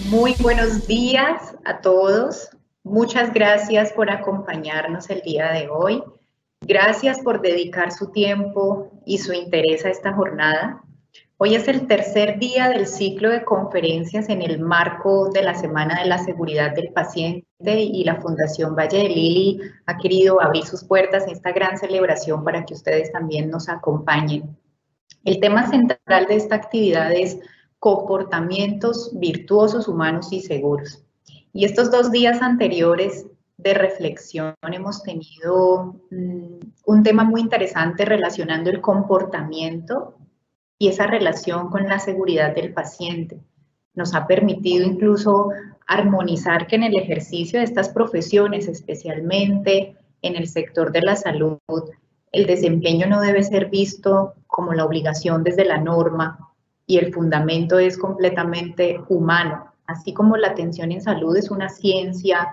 Muy buenos días a todos. Muchas gracias por acompañarnos el día de hoy. Gracias por dedicar su tiempo y su interés a esta jornada. Hoy es el tercer día del ciclo de conferencias en el marco de la Semana de la Seguridad del Paciente y la Fundación Valle de Lili ha querido abrir sus puertas a esta gran celebración para que ustedes también nos acompañen. El tema central de esta actividad es comportamientos virtuosos, humanos y seguros. Y estos 2 días anteriores de reflexión hemos tenido un tema muy interesante relacionando el comportamiento y esa relación con la seguridad del paciente. Nos ha permitido incluso armonizar que en el ejercicio de estas profesiones, especialmente en el sector de la salud, el desempeño no debe ser visto como la obligación desde la norma y el fundamento es completamente humano, así como la atención en salud es una ciencia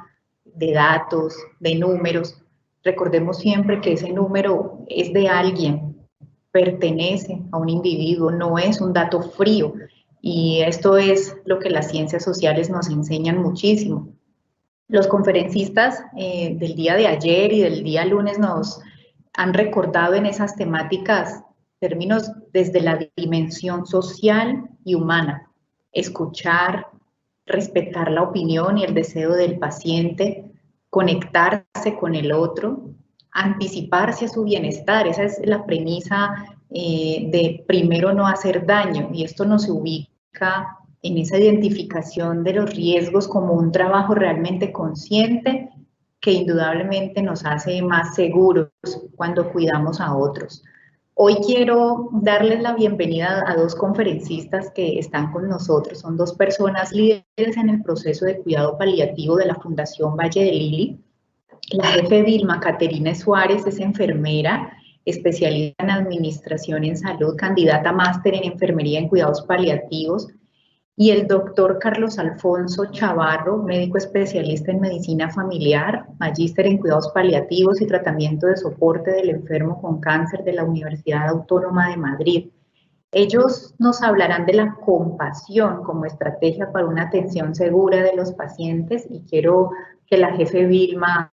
de datos, de números. Recordemos siempre que ese número es de alguien, pertenece a un individuo, no es un dato frío. Y esto es lo que las ciencias sociales nos enseñan muchísimo. Los conferencistas del día de ayer y del día lunes nos han recordado en esas temáticas términos desde la dimensión social y humana, escuchar, respetar la opinión y el deseo del paciente, conectarse con el otro, anticiparse a su bienestar. Esa es la premisa de primero no hacer daño, y esto nos ubica en esa identificación de los riesgos como un trabajo realmente consciente que indudablemente nos hace más seguros cuando cuidamos a otros. Hoy quiero darles la bienvenida a 2 conferencistas que están con nosotros. Son 2 personas líderes en el proceso de cuidado paliativo de la Fundación Valle de Lili. La jefe Vilma Caterina Suárez es enfermera, especialista en administración en salud, candidata a máster en enfermería en cuidados paliativos, y el doctor Carlos Alfonso Chavarro, médico especialista en medicina familiar, magíster en cuidados paliativos y tratamiento de soporte del enfermo con cáncer de la Universidad Autónoma de Madrid. Ellos nos hablarán de la compasión como estrategia para una atención segura de los pacientes, y quiero que la jefe Vilma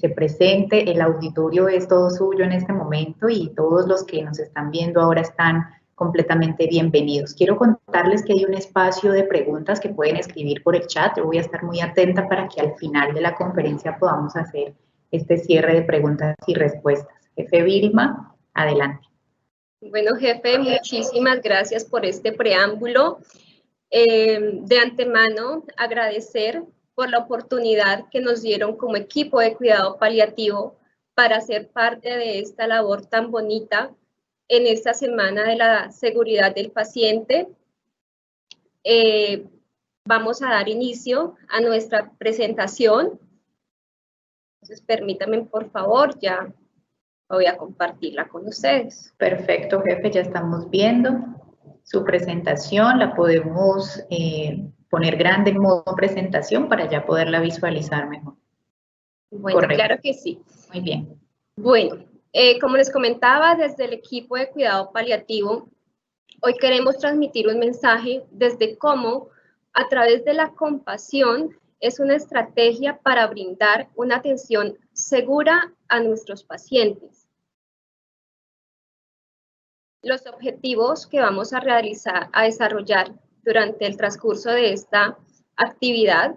se presente. El auditorio es todo suyo en este momento y todos los que nos están viendo ahora están completamente bienvenidos. Quiero contarles que hay un espacio de preguntas que pueden escribir por el chat. Yo voy a estar muy atenta para que al final de la conferencia podamos hacer este cierre de preguntas y respuestas. Jefe Vilma, adelante. Bueno, jefe, muchísimas gracias por este preámbulo. De antemano, agradecer por la oportunidad que nos dieron como equipo de cuidado paliativo para ser parte de esta labor tan bonita en esta Semana de la Seguridad del Paciente. Vamos a dar inicio a nuestra presentación. Entonces, permítanme, por favor, ya voy a compartirla con ustedes. Perfecto, jefe, ya estamos viendo su presentación. La podemos poner grande en modo presentación para ya poderla visualizar mejor. Bueno, correcto. Claro que sí. Muy bien. Bueno, como les comentaba, desde el equipo de cuidado paliativo, hoy queremos transmitir un mensaje desde cómo, a través de la compasión, es una estrategia para brindar una atención segura a nuestros pacientes. Los objetivos que vamos a desarrollar durante el transcurso de esta actividad,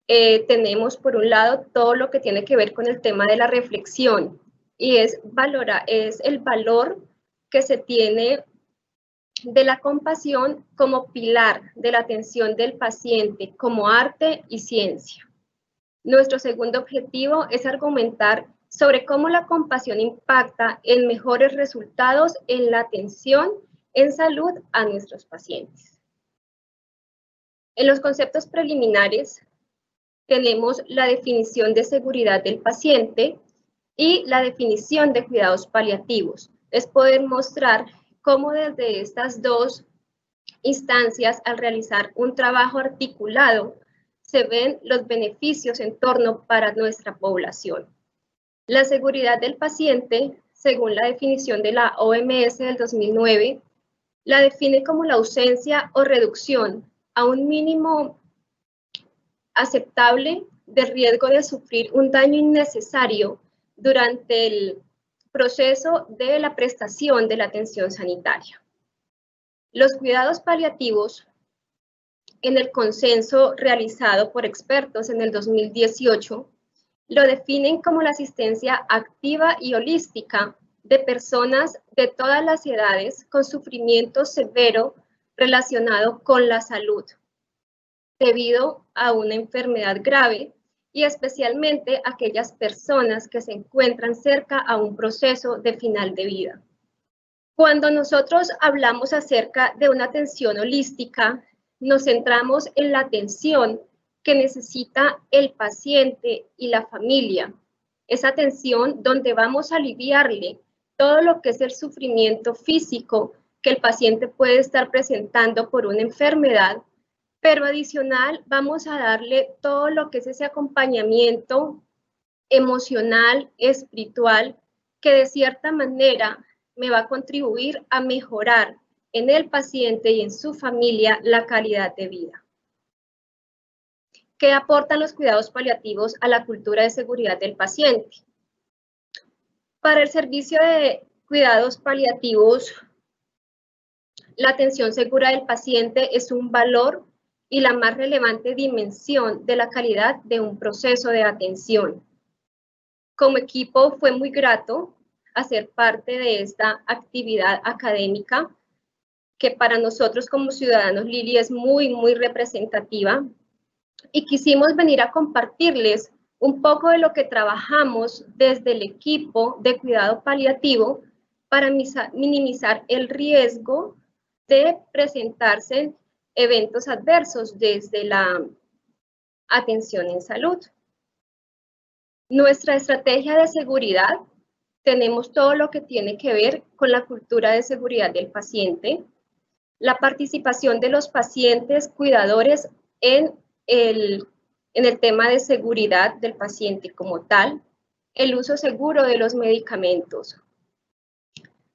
tenemos por un lado todo lo que tiene que ver con el tema de la reflexión, y es el valor que se tiene de la compasión como pilar de la atención del paciente, como arte y ciencia. Nuestro segundo objetivo es argumentar sobre cómo la compasión impacta en mejores resultados en la atención en salud a nuestros pacientes. En los conceptos preliminares tenemos la definición de seguridad del paciente y la definición de cuidados paliativos. Es poder mostrar cómo desde estas dos instancias, al realizar un trabajo articulado, se ven los beneficios en torno para nuestra población. La seguridad del paciente, según la definición de la OMS del 2009, la define como la ausencia o reducción a un mínimo aceptable de riesgo de sufrir un daño innecesario durante el proceso de la prestación de la atención sanitaria. Los cuidados paliativos, en el consenso realizado por expertos en el 2018, lo definen como la asistencia activa y holística de personas de todas las edades con sufrimiento severo relacionado con la salud, debido a una enfermedad grave y especialmente aquellas personas que se encuentran cerca a un proceso de final de vida. Cuando nosotros hablamos acerca de una atención holística, nos centramos en la atención que necesita el paciente y la familia. Esa atención donde vamos a aliviarle todo lo que es el sufrimiento físico que el paciente puede estar presentando por una enfermedad, pero adicional vamos a darle todo lo que es ese acompañamiento emocional, espiritual, que de cierta manera me va a contribuir a mejorar en el paciente y en su familia la calidad de vida. ¿Qué aportan los cuidados paliativos a la cultura de seguridad del paciente? Para el servicio de cuidados paliativos, la atención segura del paciente es un valor y la más relevante dimensión de la calidad de un proceso de atención. Como equipo fue muy grato hacer parte de esta actividad académica que para nosotros como ciudadanos Lili es muy representativa, y quisimos venir a compartirles un poco de lo que trabajamos desde el equipo de cuidado paliativo para minimizar el riesgo de presentarse eventos adversos desde la atención en salud. Nuestra estrategia de seguridad, tenemos todo lo que tiene que ver con la cultura de seguridad del paciente, la participación de los pacientes cuidadores en el tema de seguridad del paciente como tal, el uso seguro de los medicamentos,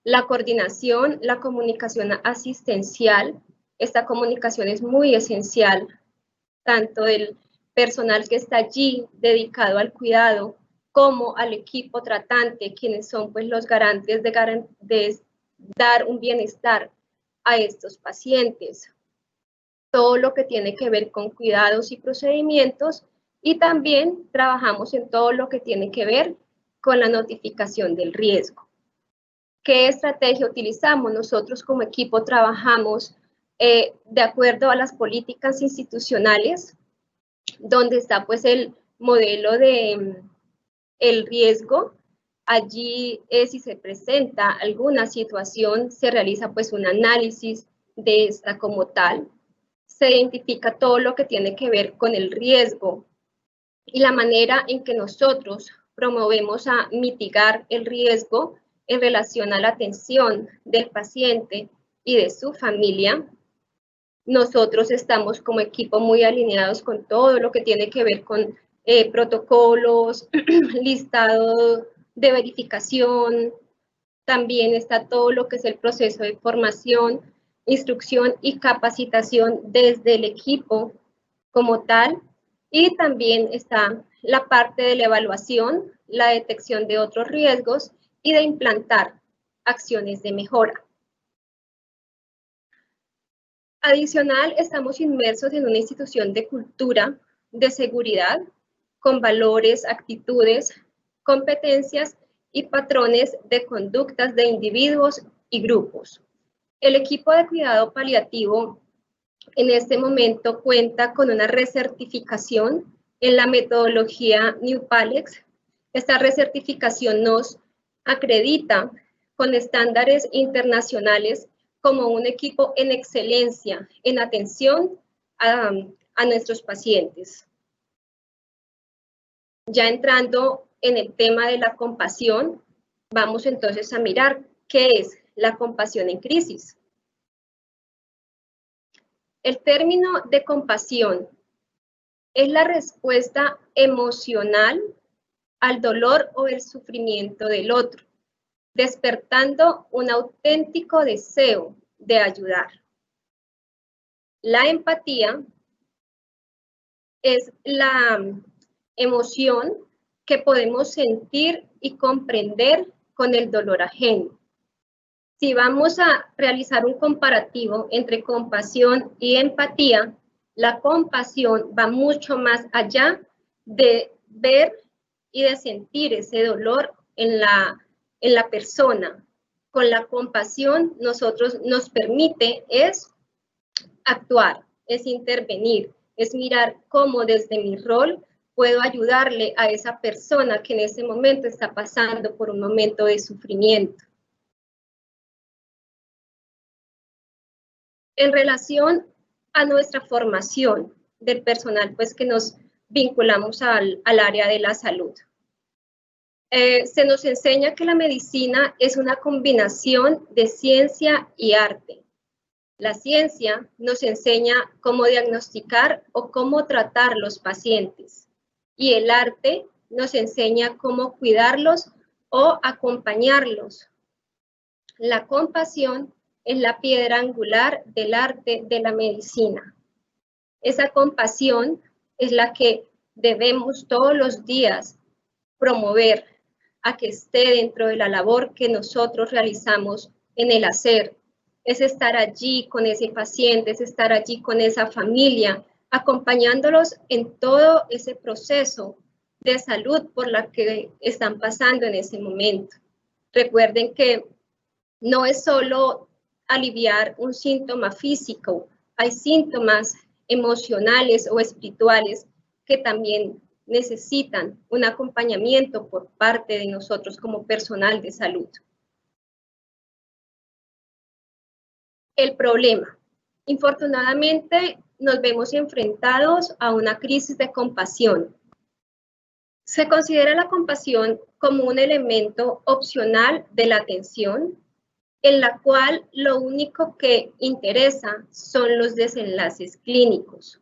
la coordinación, la comunicación asistencial. Esta comunicación es muy esencial, tanto del personal que está allí dedicado al cuidado como al equipo tratante, quienes son pues los garantes de dar un bienestar a estos pacientes. Todo lo que tiene que ver con cuidados y procedimientos, y también trabajamos en todo lo que tiene que ver con la notificación del riesgo. ¿Qué estrategia utilizamos? Nosotros como equipo trabajamos de acuerdo a las políticas institucionales, donde está pues el modelo de el riesgo. Allí si se presenta alguna situación, se realiza pues un análisis de esta como tal, se identifica todo lo que tiene que ver con el riesgo y la manera en que nosotros promovemos a mitigar el riesgo en relación a la atención del paciente y de su familia. Nosotros estamos como equipo muy alineados con todo lo que tiene que ver con protocolos, listado de verificación, también está todo lo que es el proceso de formación, instrucción y capacitación desde el equipo como tal, y también está la parte de la evaluación, la detección de otros riesgos y de implantar acciones de mejora. Adicional, estamos inmersos en una institución de cultura, de seguridad, con valores, actitudes, competencias y patrones de conductas de individuos y grupos. El equipo de cuidado paliativo en este momento cuenta con una recertificación en la metodología New PALEX. Esta recertificación nos acredita con estándares internacionales como un equipo en excelencia en atención a nuestros pacientes. Ya entrando en el tema de la compasión, vamos entonces a mirar qué es la compasión en crisis. El término de compasión es la respuesta emocional al dolor o el sufrimiento del otro, despertando un auténtico deseo de ayudar. La empatía es la emoción que podemos sentir y comprender con el dolor ajeno. Si vamos a realizar un comparativo entre compasión y empatía, la compasión va mucho más allá de ver y de sentir ese dolor en la persona. Con la compasión nosotros nos permite es actuar, es intervenir, es mirar cómo desde mi rol puedo ayudarle a esa persona que en ese momento está pasando por un momento de sufrimiento. En relación a nuestra formación del personal, pues que nos vinculamos al área de la salud. Se nos enseña que la medicina es una combinación de ciencia y arte. La ciencia nos enseña cómo diagnosticar o cómo tratar los pacientes y el arte nos enseña cómo cuidarlos o acompañarlos. La compasión es la piedra angular del arte de la medicina. Esa compasión es la que debemos todos los días promover a que esté dentro de la labor que nosotros realizamos en el hacer. Es estar allí con ese paciente, es estar allí con esa familia, acompañándolos en todo ese proceso de salud por la que están pasando en ese momento. Recuerden que no es solo aliviar un síntoma físico, hay síntomas emocionales o espirituales que también necesitan un acompañamiento por parte de nosotros como personal de salud. El problema. Infortunadamente, nos vemos enfrentados a una crisis de compasión. Se considera la compasión como un elemento opcional de la atención, en la cual lo único que interesa son los desenlaces clínicos.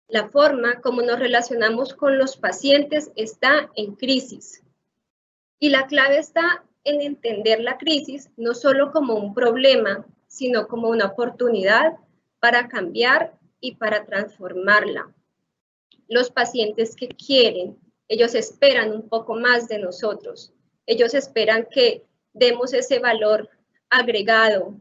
La forma como nos relacionamos con los pacientes está en crisis. Y la clave está en entender la crisis no solo como un problema, sino como una oportunidad para cambiar y para transformarla. Los pacientes que quieren, ellos esperan un poco más de nosotros. Ellos esperan que demos ese valor agregado,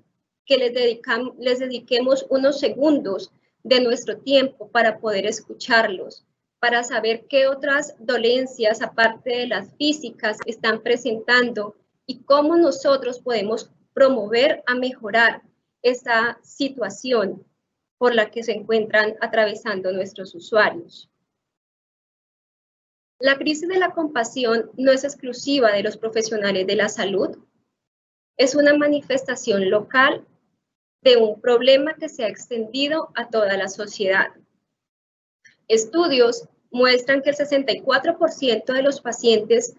que les dediquemos unos segundos de nuestro tiempo para poder escucharlos, para saber qué otras dolencias, aparte de las físicas, están presentando y cómo nosotros podemos promover a mejorar esa situación por la que se encuentran atravesando nuestros usuarios. La crisis de la compasión no es exclusiva de los profesionales de la salud, es una manifestación local de un problema que se ha extendido a toda la sociedad. Estudios muestran que el 64% de los pacientes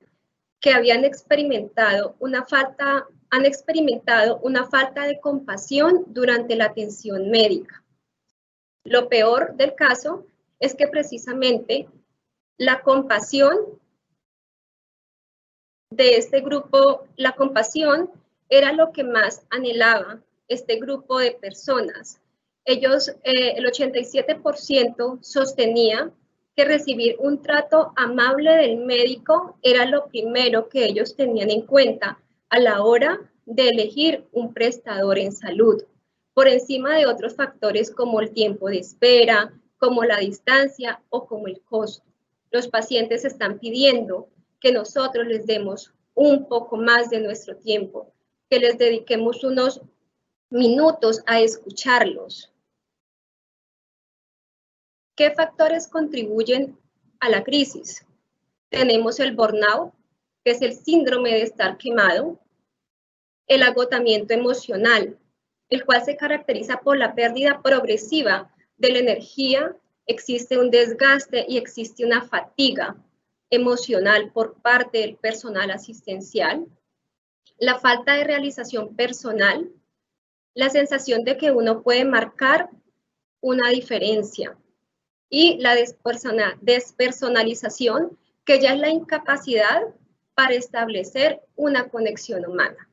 que han experimentado una falta de compasión durante la atención médica. Lo peor del caso es que precisamente la compasión de este grupo, la compasión era lo que más anhelaba este grupo de personas. Ellos, el 87% sostenía que recibir un trato amable del médico era lo primero que ellos tenían en cuenta a la hora de elegir un prestador en salud, por encima de otros factores como el tiempo de espera, como la distancia o como el costo. Los pacientes están pidiendo que nosotros les demos un poco más de nuestro tiempo, que les dediquemos unos minutos a escucharlos. ¿Qué factores contribuyen a la crisis? Tenemos el burnout, que es el síndrome de estar quemado, el agotamiento emocional, el cual se caracteriza por la pérdida progresiva de la energía, existe un desgaste y existe una fatiga emocional por parte del personal asistencial, la falta de realización personal, la sensación de que uno puede marcar una diferencia y la despersonalización, que ya es la incapacidad para establecer una conexión humana.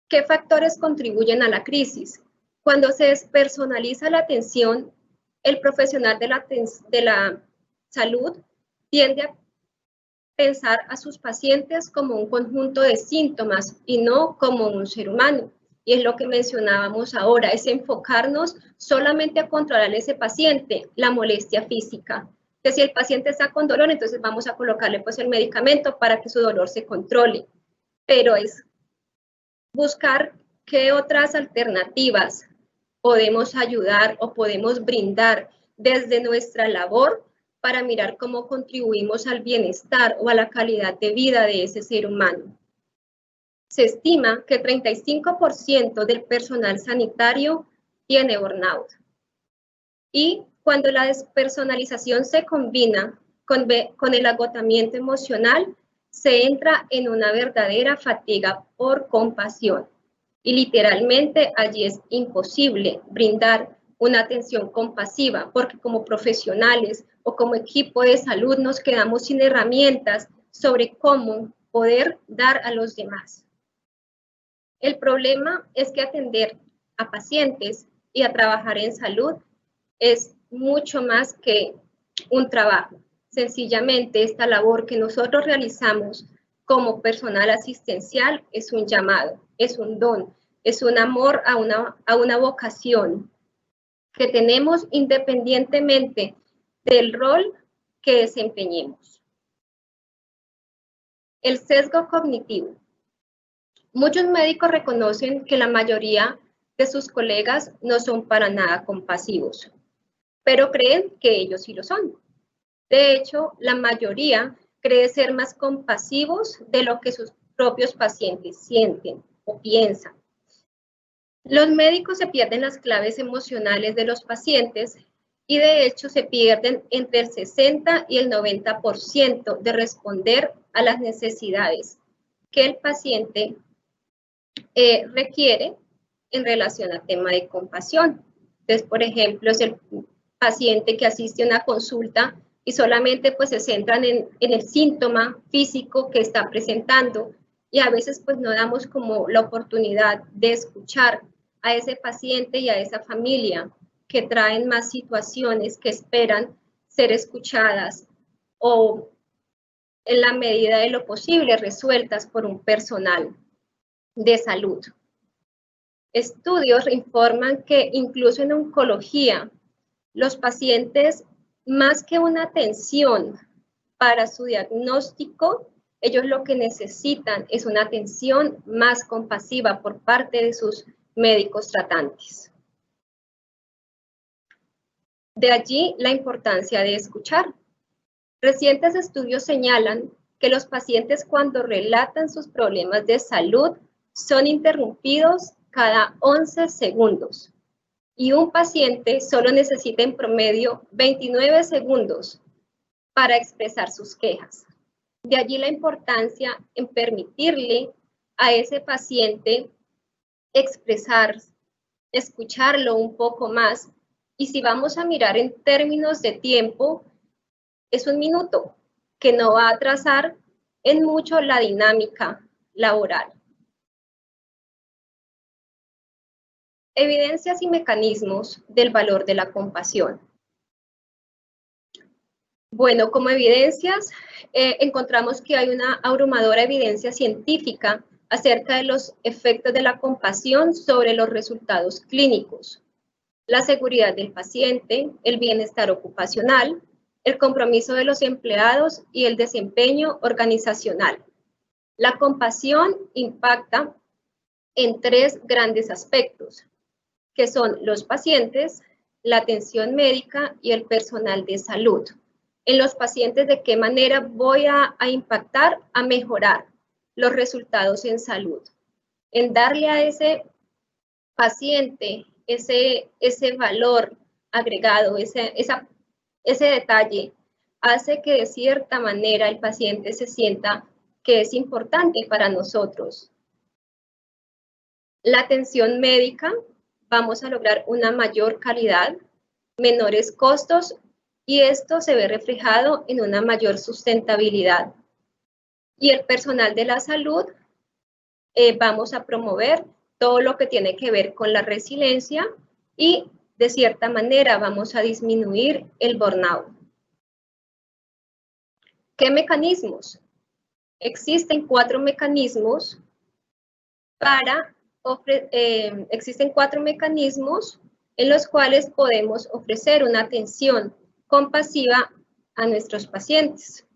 ¿Qué factores contribuyen a la crisis? Cuando se despersonaliza la atención, el profesional de la salud tiende a pensar a sus pacientes como un conjunto de síntomas y no como un ser humano. Y es lo que mencionábamos ahora, es enfocarnos solamente a controlar a ese paciente, la molestia física. Que si el paciente está con dolor, entonces vamos a colocarle pues el medicamento para que su dolor se controle. Pero es buscar qué otras alternativas podemos ayudar o podemos brindar desde nuestra labor para mirar cómo contribuimos al bienestar o a la calidad de vida de ese ser humano. Se estima que el 35% del personal sanitario tiene burnout. Y cuando la despersonalización se combina con el agotamiento emocional, se entra en una verdadera fatiga por compasión. Y literalmente allí es imposible brindar una atención compasiva, porque como profesionales o como equipo de salud nos quedamos sin herramientas sobre cómo poder dar a los demás. El problema es que atender a pacientes y a trabajar en salud es mucho más que un trabajo. Sencillamente esta labor que nosotros realizamos como personal asistencial es un llamado, es un don, es un amor a una vocación que tenemos independientemente del rol que desempeñemos. El sesgo cognitivo. Muchos médicos reconocen que la mayoría de sus colegas no son para nada compasivos, pero creen que ellos sí lo son. De hecho, la mayoría cree ser más compasivos de lo que sus propios pacientes sienten o piensan. Los médicos se pierden las claves emocionales de los pacientes y de hecho se pierden entre el 60 y el 90% de responder a las necesidades que el paciente requiere en relación al tema de compasión. Entonces, por ejemplo, es el paciente que asiste a una consulta y solamente pues se centran en el síntoma físico que está presentando y a veces pues no damos como la oportunidad de escuchar a ese paciente y a esa familia que traen más situaciones que esperan ser escuchadas o en la medida de lo posible resueltas por un personal de salud. Estudios informan que incluso en oncología, los pacientes, más que una atención para su diagnóstico, ellos lo que necesitan es una atención más compasiva por parte de sus médicos tratantes. De allí la importancia de escuchar. Recientes estudios señalan que los pacientes cuando relatan sus problemas de salud son interrumpidos cada 11 segundos y un paciente solo necesita en promedio 29 segundos para expresar sus quejas. De allí la importancia en permitirle a ese paciente expresar, escucharlo un poco más y si vamos a mirar en términos de tiempo, es un minuto que no va a atrasar en mucho la dinámica laboral. Evidencias y mecanismos del valor de la compasión. Bueno, como evidencias, encontramos que hay una abrumadora evidencia científica acerca de los efectos de la compasión sobre los resultados clínicos, la seguridad del paciente, el bienestar ocupacional, el compromiso de los empleados y el desempeño organizacional. La compasión impacta en tres grandes aspectos, que son los pacientes, la atención médica y el personal de salud. En los pacientes, ¿de qué manera voy a impactar, a mejorar los resultados en salud? En darle a ese paciente ese valor agregado, ese detalle, hace que de cierta manera el paciente se sienta que es importante para nosotros. La atención médica, vamos a lograr una mayor calidad, menores costos y esto se ve reflejado en una mayor sustentabilidad. Y el personal de la salud, vamos a promover todo lo que tiene que ver con la resiliencia y de cierta manera vamos a disminuir el burnout. ¿Qué mecanismos? Existen 4 mecanismos en los cuales podemos ofrecer una atención compasiva a nuestros pacientes.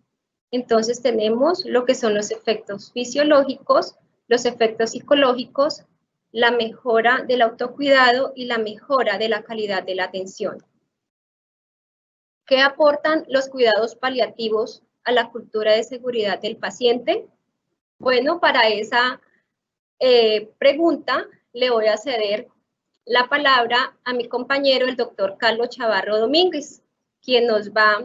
Entonces tenemos lo que son los efectos fisiológicos, los efectos psicológicos, la mejora del autocuidado y la mejora de la calidad de la atención. ¿Qué aportan los cuidados paliativos a la cultura de seguridad del paciente? Bueno, para esa pregunta le voy a ceder la palabra a mi compañero, el doctor Carlos Chavarro Domínguez, quien nos va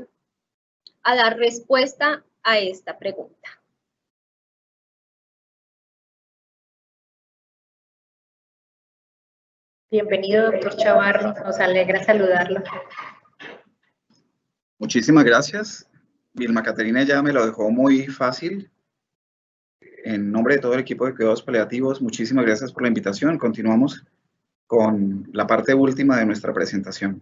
a dar respuesta a esta pregunta. Bienvenido, doctor Chavarro, nos alegra saludarlo. Muchísimas gracias. Vilma Caterina ya me lo dejó muy fácil. En nombre de todo el equipo de cuidados paliativos, muchísimas gracias por la invitación. Continuamos con la parte última de nuestra presentación.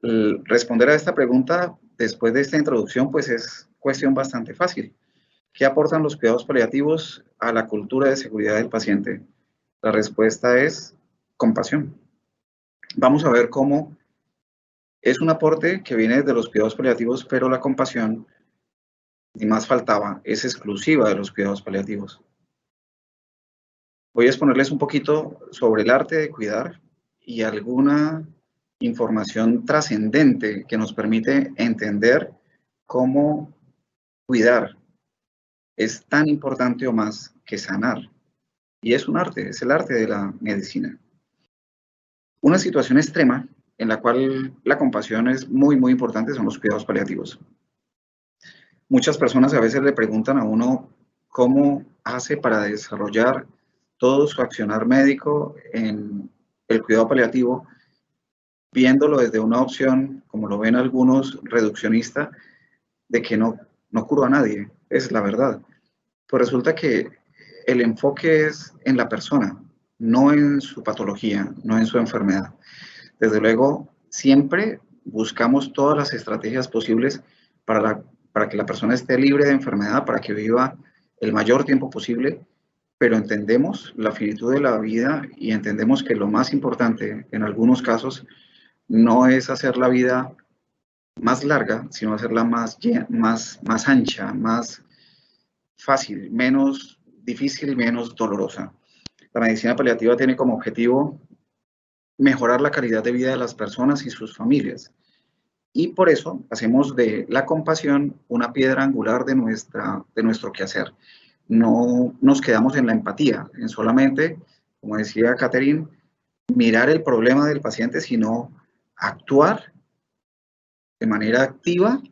Responder a esta pregunta después de esta introducción, pues es cuestión bastante fácil. ¿Qué aportan los cuidados paliativos a la cultura de seguridad del paciente? La respuesta es compasión. Vamos a ver cómo es un aporte que viene de los cuidados paliativos, pero la compasión, ni más faltaba, es exclusiva de los cuidados paliativos. Voy a exponerles un poquito sobre el arte de cuidar y alguna información trascendente que nos permite entender cómo cuidar es tan importante o más que sanar. Y es un arte, es el arte de la medicina. Una situación extrema en la cual la compasión es muy importante son los cuidados paliativos. Muchas personas a veces le preguntan a uno cómo hace para desarrollar todo su accionar médico en el cuidado paliativo, viéndolo desde una opción, como lo ven algunos, reduccionista, de que no curó a nadie, es la verdad. Pues resulta que el enfoque es en la persona, no en su patología, no en su enfermedad. Desde luego, siempre buscamos todas las estrategias posibles para que la persona esté libre de enfermedad, para que viva el mayor tiempo posible, pero entendemos la finitud de la vida y entendemos que lo más importante en algunos casos no es hacer la vida más larga, sino hacerla más ancha, más fácil, menos difícil, menos dolorosa. La medicina paliativa tiene como objetivo mejorar la calidad de vida de las personas y sus familias. Y por eso hacemos de la compasión una piedra angular de nuestro quehacer. No nos quedamos en la empatía, en solamente, como decía Catherine, mirar el problema del paciente, sino actuar de manera activa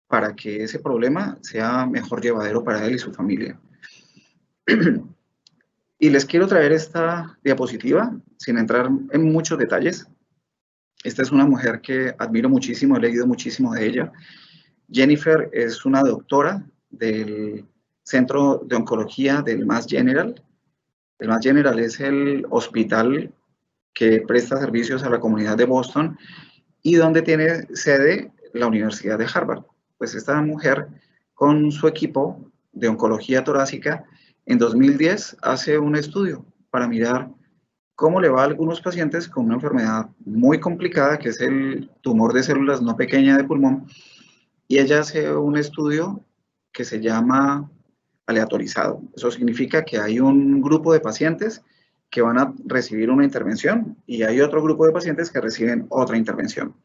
para que ese problema sea mejor llevadero para él y su familia. Y les quiero traer esta diapositiva, sin entrar en muchos detalles. Esta es una mujer que admiro muchísimo, he leído muchísimo de ella. Jennifer es una doctora del Centro de Oncología del Mass General. El Mass General es el hospital que presta servicios a la comunidad de Boston y donde tiene sede la Universidad de Harvard. Pues esta mujer, con su equipo de oncología torácica, en 2010 hace un estudio para mirar cómo le va a algunos pacientes con una enfermedad muy complicada, que es el tumor de células no pequeña de pulmón, y ella hace un estudio que se llama aleatorizado. Eso significa que hay un grupo de pacientes que van a recibir una intervención y hay otro grupo de pacientes que reciben otra intervención.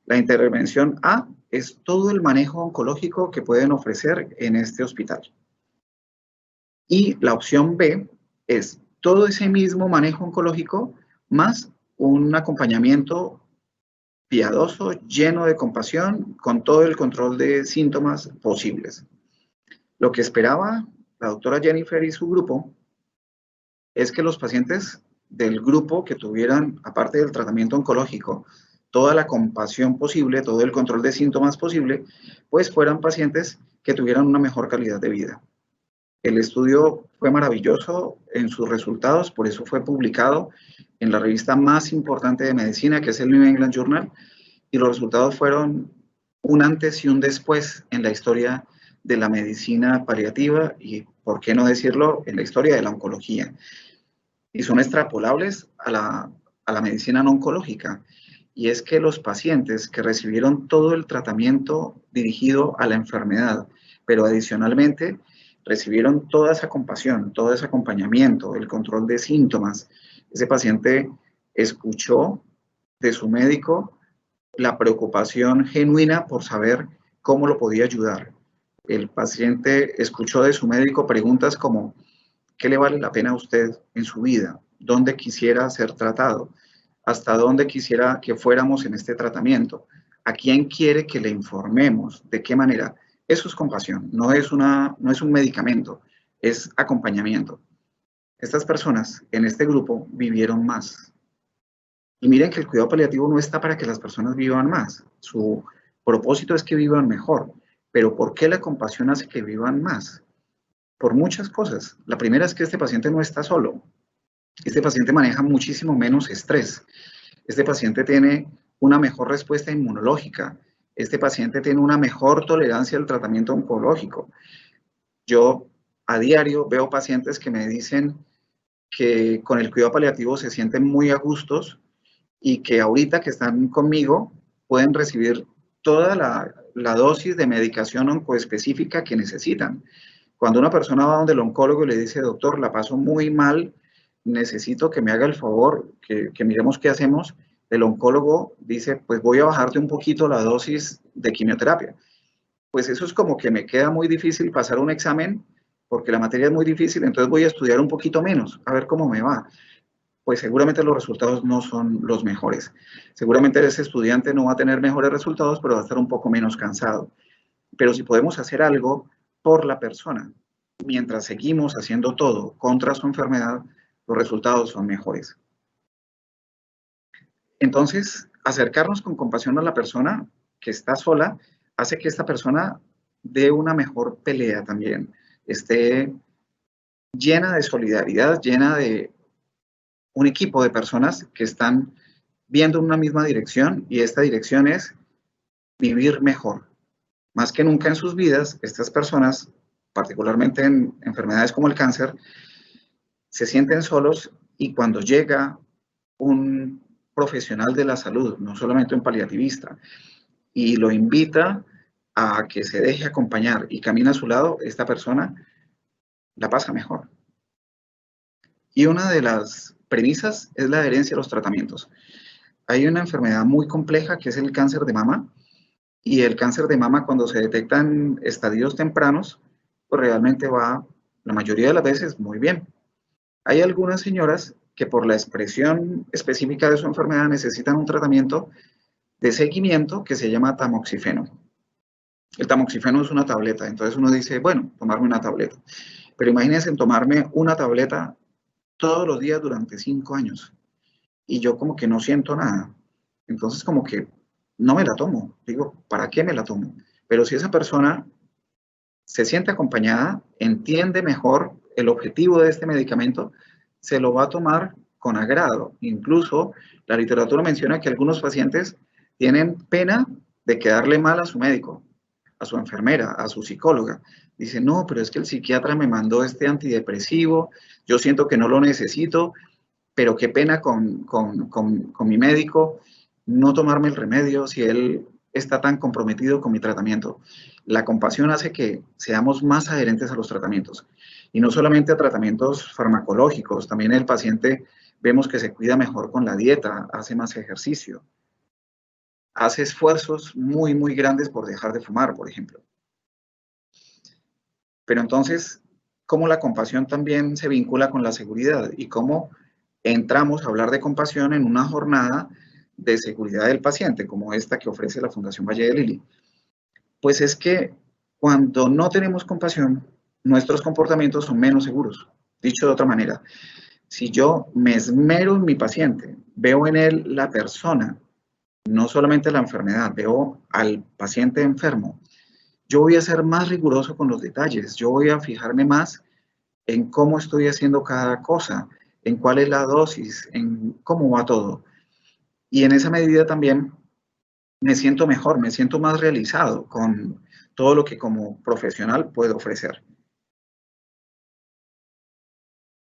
La intervención A es todo el manejo oncológico que pueden ofrecer en este hospital. Y la opción B es todo ese mismo manejo oncológico más un acompañamiento piadoso, lleno de compasión, con todo el control de síntomas posibles. Lo que esperaba la doctora Jennifer y su grupo es que los pacientes del grupo que tuvieran, aparte del tratamiento oncológico, toda la compasión posible, todo el control de síntomas posible, pues fueran pacientes que tuvieran una mejor calidad de vida. El estudio fue maravilloso en sus resultados, por eso fue publicado en la revista más importante de medicina, que es el New England Journal, y los resultados fueron un antes y un después en la historia de la medicina paliativa y, por qué no decirlo, en la historia de la oncología. Y son extrapolables a la medicina no oncológica. Y es que los pacientes que recibieron todo el tratamiento dirigido a la enfermedad, pero adicionalmente recibieron toda esa compasión, todo ese acompañamiento, el control de síntomas, ese paciente escuchó de su médico la preocupación genuina por saber cómo lo podía ayudar. El paciente escuchó de su médico preguntas como: ¿qué le vale la pena a usted en su vida? ¿Dónde quisiera ser tratado? ¿Hasta dónde quisiera que fuéramos en este tratamiento? ¿A quién quiere que le informemos? ¿De qué manera? Eso es compasión, no es un medicamento, es acompañamiento. Estas personas en este grupo vivieron más. Y miren que el cuidado paliativo no está para que las personas vivan más. Su propósito es que vivan mejor. Pero ¿por qué la compasión hace que vivan más? Por muchas cosas. La primera es que este paciente no está solo. Este paciente maneja muchísimo menos estrés. Este paciente tiene una mejor respuesta inmunológica. Este paciente tiene una mejor tolerancia al tratamiento oncológico. Yo a diario veo pacientes que me dicen que con el cuidado paliativo se sienten muy a gustos y que ahorita que están conmigo pueden recibir toda la dosis de medicación oncoespecífica que necesitan. Cuando una persona va donde el oncólogo y le dice: doctor, la paso muy mal, necesito que me haga el favor, que miremos qué hacemos, el oncólogo dice: pues voy a bajarte un poquito la dosis de quimioterapia. Pues eso es como que me queda muy difícil pasar un examen porque la materia es muy difícil, entonces voy a estudiar un poquito menos, a ver cómo me va. Pues seguramente los resultados no son los mejores. Seguramente ese estudiante no va a tener mejores resultados, pero va a estar un poco menos cansado. Pero si podemos hacer algo por la persona, mientras seguimos haciendo todo contra su enfermedad, los resultados son mejores. Entonces, acercarnos con compasión a la persona que está sola hace que esta persona dé una mejor pelea también, esté llena de solidaridad, llena de un equipo de personas que están viendo una misma dirección, y esta dirección es vivir mejor. Más que nunca en sus vidas, estas personas, particularmente en enfermedades como el cáncer, se sienten solos, y cuando llega un profesional de la salud, no solamente un paliativista, y lo invita a que se deje acompañar y camina a su lado, esta persona la pasa mejor. Y una de las premisas es la adherencia a los tratamientos. Hay una enfermedad muy compleja que es el cáncer de mama, y el cáncer de mama, cuando se detecta en estadios tempranos, pues realmente va, la mayoría de las veces, muy bien. Hay algunas señoras que por la expresión específica de su enfermedad necesitan un tratamiento de seguimiento que se llama tamoxifeno. El tamoxifeno es una tableta, entonces uno dice: bueno, tomarme una tableta. Pero imagínense tomarme una tableta todos los días durante 5 años. Y yo como que no siento nada. Entonces como que no me la tomo. Digo, ¿para qué me la tomo? Pero si esa persona se siente acompañada, entiende mejor el objetivo de este medicamento, se lo va a tomar con agrado. Incluso la literatura menciona que algunos pacientes tienen pena de quedarle mal a su médico, a su enfermera, a su psicóloga. Dicen: no, pero es que el psiquiatra me mandó este antidepresivo, yo siento que no lo necesito, pero qué pena con mi médico no tomarme el remedio si él está tan comprometido con mi tratamiento. La compasión hace que seamos más adherentes a los tratamientos, y no solamente a tratamientos farmacológicos, también el paciente vemos que se cuida mejor con la dieta, hace más ejercicio, hace esfuerzos muy, muy grandes por dejar de fumar, por ejemplo. Pero entonces, ¿cómo la compasión también se vincula con la seguridad? Y cómo entramos a hablar de compasión en una jornada de seguridad del paciente, como esta que ofrece la Fundación Valle de Lili. Pues es que cuando no tenemos compasión, nuestros comportamientos son menos seguros. Dicho de otra manera, si yo me esmero en mi paciente, veo en él la persona, no solamente la enfermedad, veo al paciente enfermo, yo voy a ser más riguroso con los detalles, yo voy a fijarme más en cómo estoy haciendo cada cosa, en cuál es la dosis, en cómo va todo. Y en esa medida también me siento mejor, me siento más realizado con todo lo que como profesional puedo ofrecer.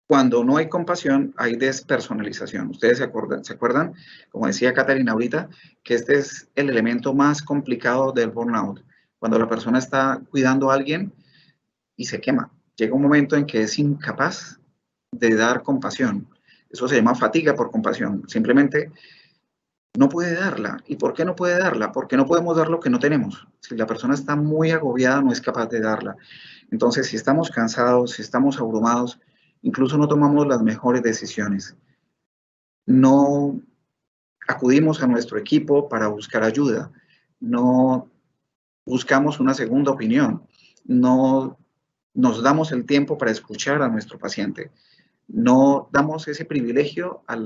Cuando no hay compasión, hay despersonalización. Ustedes se acuerdan, como decía Caterina ahorita, que este es el elemento más complicado del burnout. Cuando la persona está cuidando a alguien y se quema. Llega un momento en que es incapaz de dar compasión. Eso se llama fatiga por compasión. Simplemente no puede darla. ¿Y por qué no puede darla? Porque no podemos dar lo que no tenemos. Si la persona está muy agobiada, no es capaz de darla. Entonces, si estamos cansados, si estamos abrumados, incluso no tomamos las mejores decisiones. No acudimos a nuestro equipo para buscar ayuda. No buscamos una segunda opinión. No nos damos el tiempo para escuchar a nuestro paciente. No damos ese privilegio a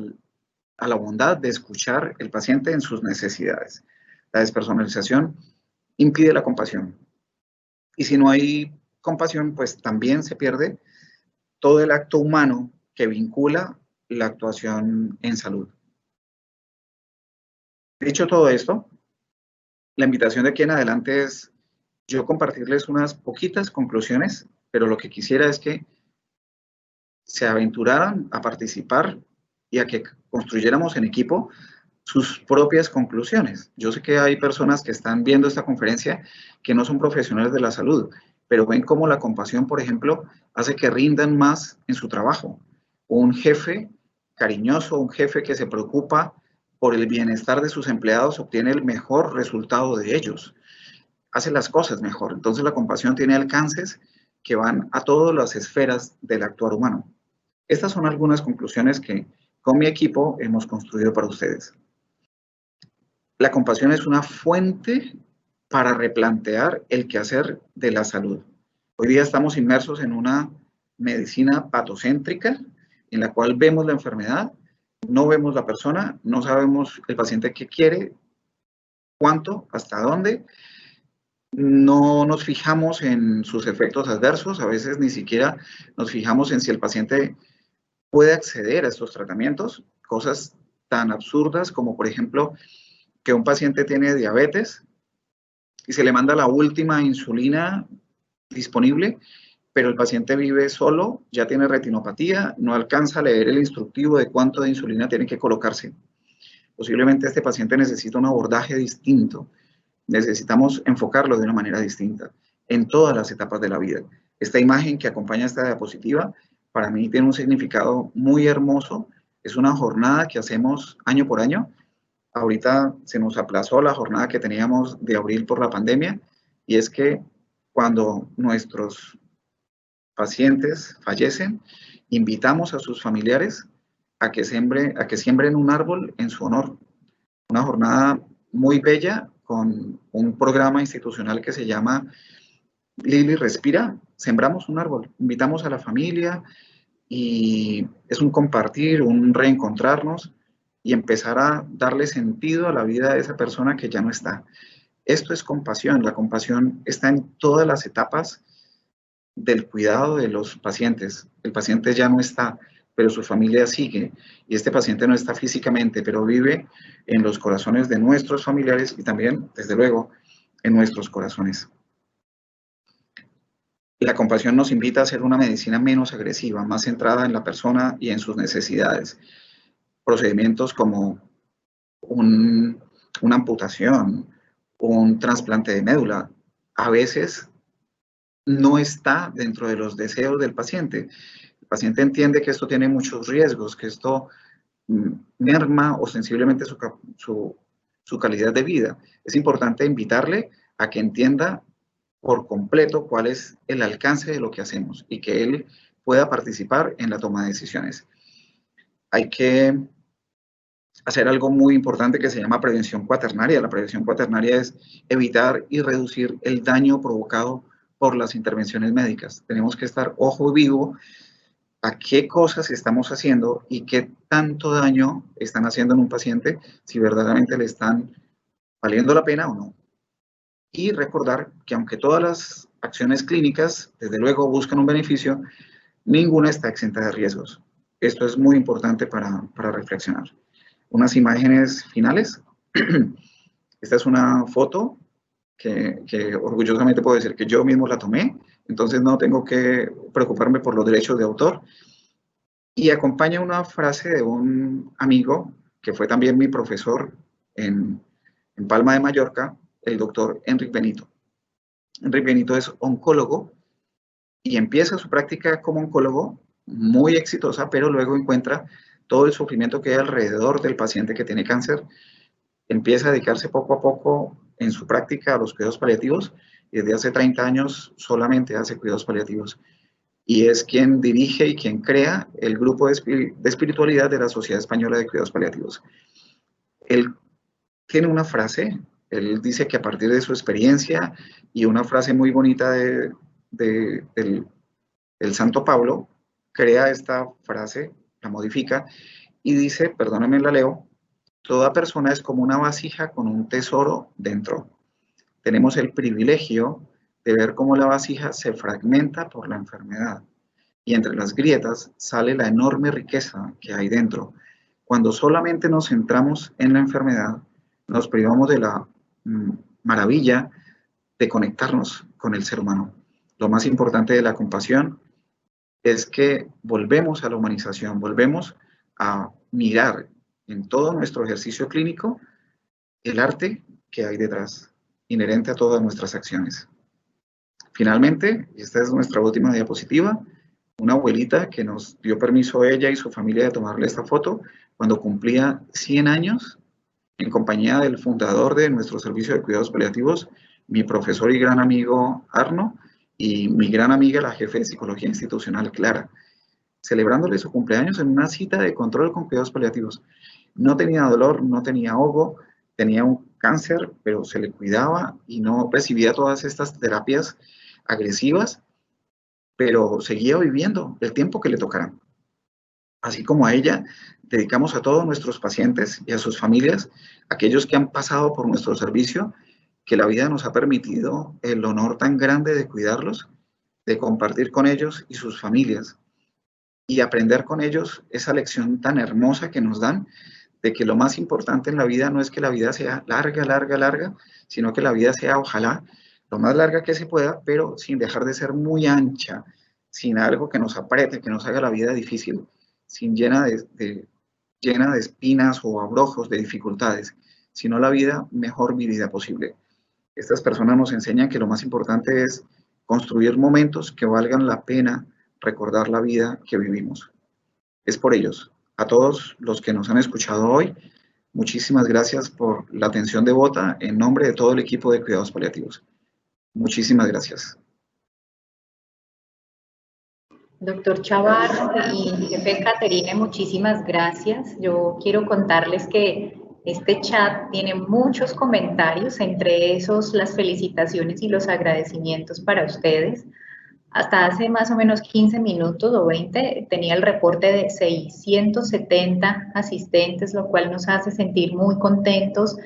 la bondad de escuchar el paciente en sus necesidades. La despersonalización impide la compasión. Y si no hay compasión, pues también se pierde todo el acto humano que vincula la actuación en salud. Dicho todo esto, la invitación de aquí en adelante es yo compartirles unas poquitas conclusiones, pero lo que quisiera es que se aventuraran a participar y a que construyéramos en equipo sus propias conclusiones. Yo sé que hay personas que están viendo esta conferencia que no son profesionales de la salud, pero ven cómo la compasión, por ejemplo, hace que rindan más en su trabajo. Un jefe cariñoso, un jefe que se preocupa por el bienestar de sus empleados obtiene el mejor resultado de ellos, hace las cosas mejor. Entonces la compasión tiene alcances que van a todas las esferas del actuar humano. Estas son algunas conclusiones que con mi equipo hemos construido para ustedes. La compasión es una fuente para replantear el quehacer de la salud. Hoy día estamos inmersos en una medicina patocéntrica en la cual vemos la enfermedad, no vemos la persona, no sabemos el paciente qué quiere, cuánto, hasta dónde. No nos fijamos en sus efectos adversos, a veces ni siquiera nos fijamos en si el paciente puede acceder a estos tratamientos, cosas tan absurdas como, por ejemplo, que un paciente tiene diabetes y se le manda la última insulina disponible, pero el paciente vive solo, ya tiene retinopatía, no alcanza a leer el instructivo de cuánto de insulina tiene que colocarse. Posiblemente este paciente necesita un abordaje distinto. Necesitamos enfocarlo de una manera distinta en todas las etapas de la vida. Esta imagen que acompaña esta diapositiva para mí tiene un significado muy hermoso. Es una jornada que hacemos año por año. Ahorita se nos aplazó la jornada que teníamos de abril por la pandemia, y es que cuando nuestros pacientes fallecen, invitamos a sus familiares a que siembren un árbol en su honor. Una jornada muy bella con un programa institucional que se llama Lili Respira. Sembramos un árbol, invitamos a la familia y es un compartir, un reencontrarnos y empezar a darle sentido a la vida de esa persona que ya no está. Esto es compasión. La compasión está en todas las etapas del cuidado de los pacientes. El paciente ya no está, pero su familia sigue, y este paciente no está físicamente, pero vive en los corazones de nuestros familiares y también, desde luego, en nuestros corazones. La compasión nos invita a hacer una medicina menos agresiva, más centrada en la persona y en sus necesidades. Procedimientos como una amputación, un trasplante de médula, a veces no está dentro de los deseos del paciente. El paciente entiende que esto tiene muchos riesgos, que esto merma ostensiblemente su calidad de vida. Es importante invitarle a que entienda por completo cuál es el alcance de lo que hacemos y que él pueda participar en la toma de decisiones. Hay que hacer algo muy importante que se llama prevención cuaternaria. La prevención cuaternaria es evitar y reducir el daño provocado por las intervenciones médicas. Tenemos que estar ojo vivo a qué cosas estamos haciendo y qué tanto daño están haciendo en un paciente, si verdaderamente le están valiendo la pena o no. Y recordar que aunque todas las acciones clínicas, desde luego, buscan un beneficio, ninguna está exenta de riesgos. Esto es muy importante para reflexionar. Unas imágenes finales. Esta es una foto que orgullosamente puedo decir que yo mismo la tomé, entonces no tengo que preocuparme por los derechos de autor. Y acompaña una frase de un amigo que fue también mi profesor en Palma de Mallorca, el doctor Enric Benito. Enric Benito es oncólogo y empieza su práctica como oncólogo muy exitosa, pero luego encuentra todo el sufrimiento que hay alrededor del paciente que tiene cáncer. Empieza a dedicarse poco a poco en su práctica a los cuidados paliativos y desde hace 30 años solamente hace cuidados paliativos. Y es quien dirige y quien crea el grupo de espiritualidad de la Sociedad Española de Cuidados Paliativos. Él tiene una frase, él dice que a partir de su experiencia y una frase muy bonita del Santo Pablo, crea esta frase, la modifica y dice, perdónenme la leo, toda persona es como una vasija con un tesoro dentro. Tenemos el privilegio de ver cómo la vasija se fragmenta por la enfermedad y entre las grietas sale la enorme riqueza que hay dentro. Cuando solamente nos centramos en la enfermedad, nos privamos de la maravilla de conectarnos con el ser humano. Lo más importante de la compasión es que volvemos a la humanización, volvemos a mirar en todo nuestro ejercicio clínico el arte que hay detrás, inherente a todas nuestras acciones. Finalmente, esta es nuestra última diapositiva, una abuelita que nos dio permiso ella y su familia de tomarle esta foto cuando cumplía 100 años en compañía del fundador de nuestro servicio de cuidados paliativos, mi profesor y gran amigo Arno, y mi gran amiga, la jefe de psicología institucional, Clara, celebrándole su cumpleaños en una cita de control con cuidados paliativos. No tenía dolor, no tenía ahogo, tenía un cáncer, pero se le cuidaba y no recibía todas estas terapias agresivas, pero seguía viviendo el tiempo que le tocara. Así como a ella, dedicamos a todos nuestros pacientes y a sus familias, aquellos que han pasado por nuestro servicio, que la vida nos ha permitido el honor tan grande de cuidarlos, de compartir con ellos y sus familias, y aprender con ellos esa lección tan hermosa que nos dan, de que lo más importante en la vida no es que la vida sea larga, larga, larga, sino que la vida sea, ojalá, lo más larga que se pueda, pero sin dejar de ser muy ancha, sin algo que nos apriete, que nos haga la vida difícil, sin llena de espinas o abrojos de dificultades, sino la vida mejor vivida posible. Estas personas nos enseñan que lo más importante es construir momentos que valgan la pena recordar la vida que vivimos. Es por ellos. A todos los que nos han escuchado hoy, muchísimas gracias por la atención devota en nombre de todo el equipo de cuidados paliativos. Muchísimas gracias. Doctor Chavarro y jefe Caterine, muchísimas gracias. Yo quiero contarles que este chat tiene muchos comentarios, entre esos las felicitaciones y los agradecimientos para ustedes. Hasta hace más o menos 15 minutos o 20 tenía el reporte de 670 asistentes, lo cual nos hace sentir muy contentos.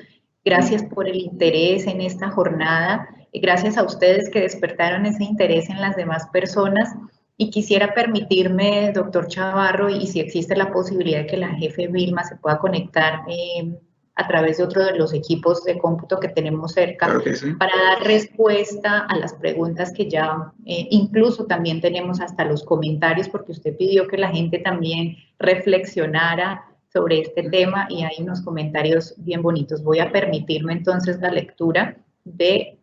Gracias por el interés en esta jornada y gracias a ustedes que despertaron ese interés en las demás personas. Y quisiera permitirme, doctor Chavarro, y si existe la posibilidad de que la jefe Vilma se pueda conectar a través de otro de los equipos de cómputo que tenemos cerca, Claro que sí, para dar respuesta a las preguntas que ya, incluso también tenemos hasta los comentarios, porque usted pidió que la gente también reflexionara sobre este tema y hay unos comentarios bien bonitos. Voy a permitirme entonces la lectura de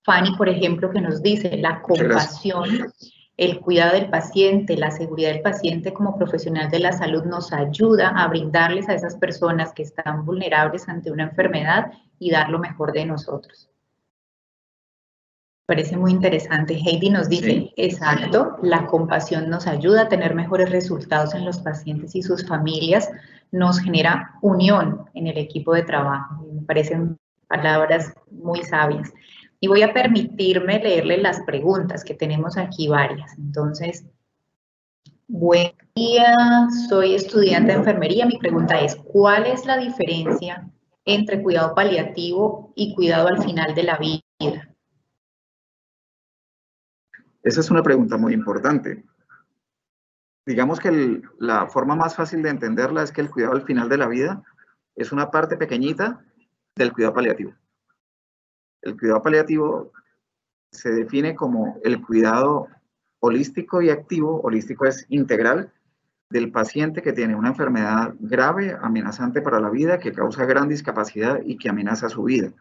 Fanny, por ejemplo, que nos dice la compasión, el cuidado del paciente, la seguridad del paciente como profesional de la salud nos ayuda a brindarles a esas personas que están vulnerables ante una enfermedad y dar lo mejor de nosotros. Parece muy interesante. Heidi nos dice, sí, exacto, la compasión nos ayuda a tener mejores resultados en los pacientes y sus familias, nos genera unión en el equipo de trabajo. Me parecen palabras muy sabias. Y voy a permitirme leerle las preguntas, que tenemos aquí varias. Entonces, buen día, soy estudiante de enfermería. Mi pregunta es, ¿cuál es la diferencia entre cuidado paliativo y cuidado al final de la vida? Esa es una pregunta muy importante. Digamos que la forma más fácil de entenderla es que el cuidado al final de la vida es una parte pequeñita del cuidado paliativo. El cuidado paliativo se define como el cuidado holístico y activo. Holístico es integral del paciente que tiene una enfermedad grave, amenazante para la vida, que causa gran discapacidad y que amenaza su vida.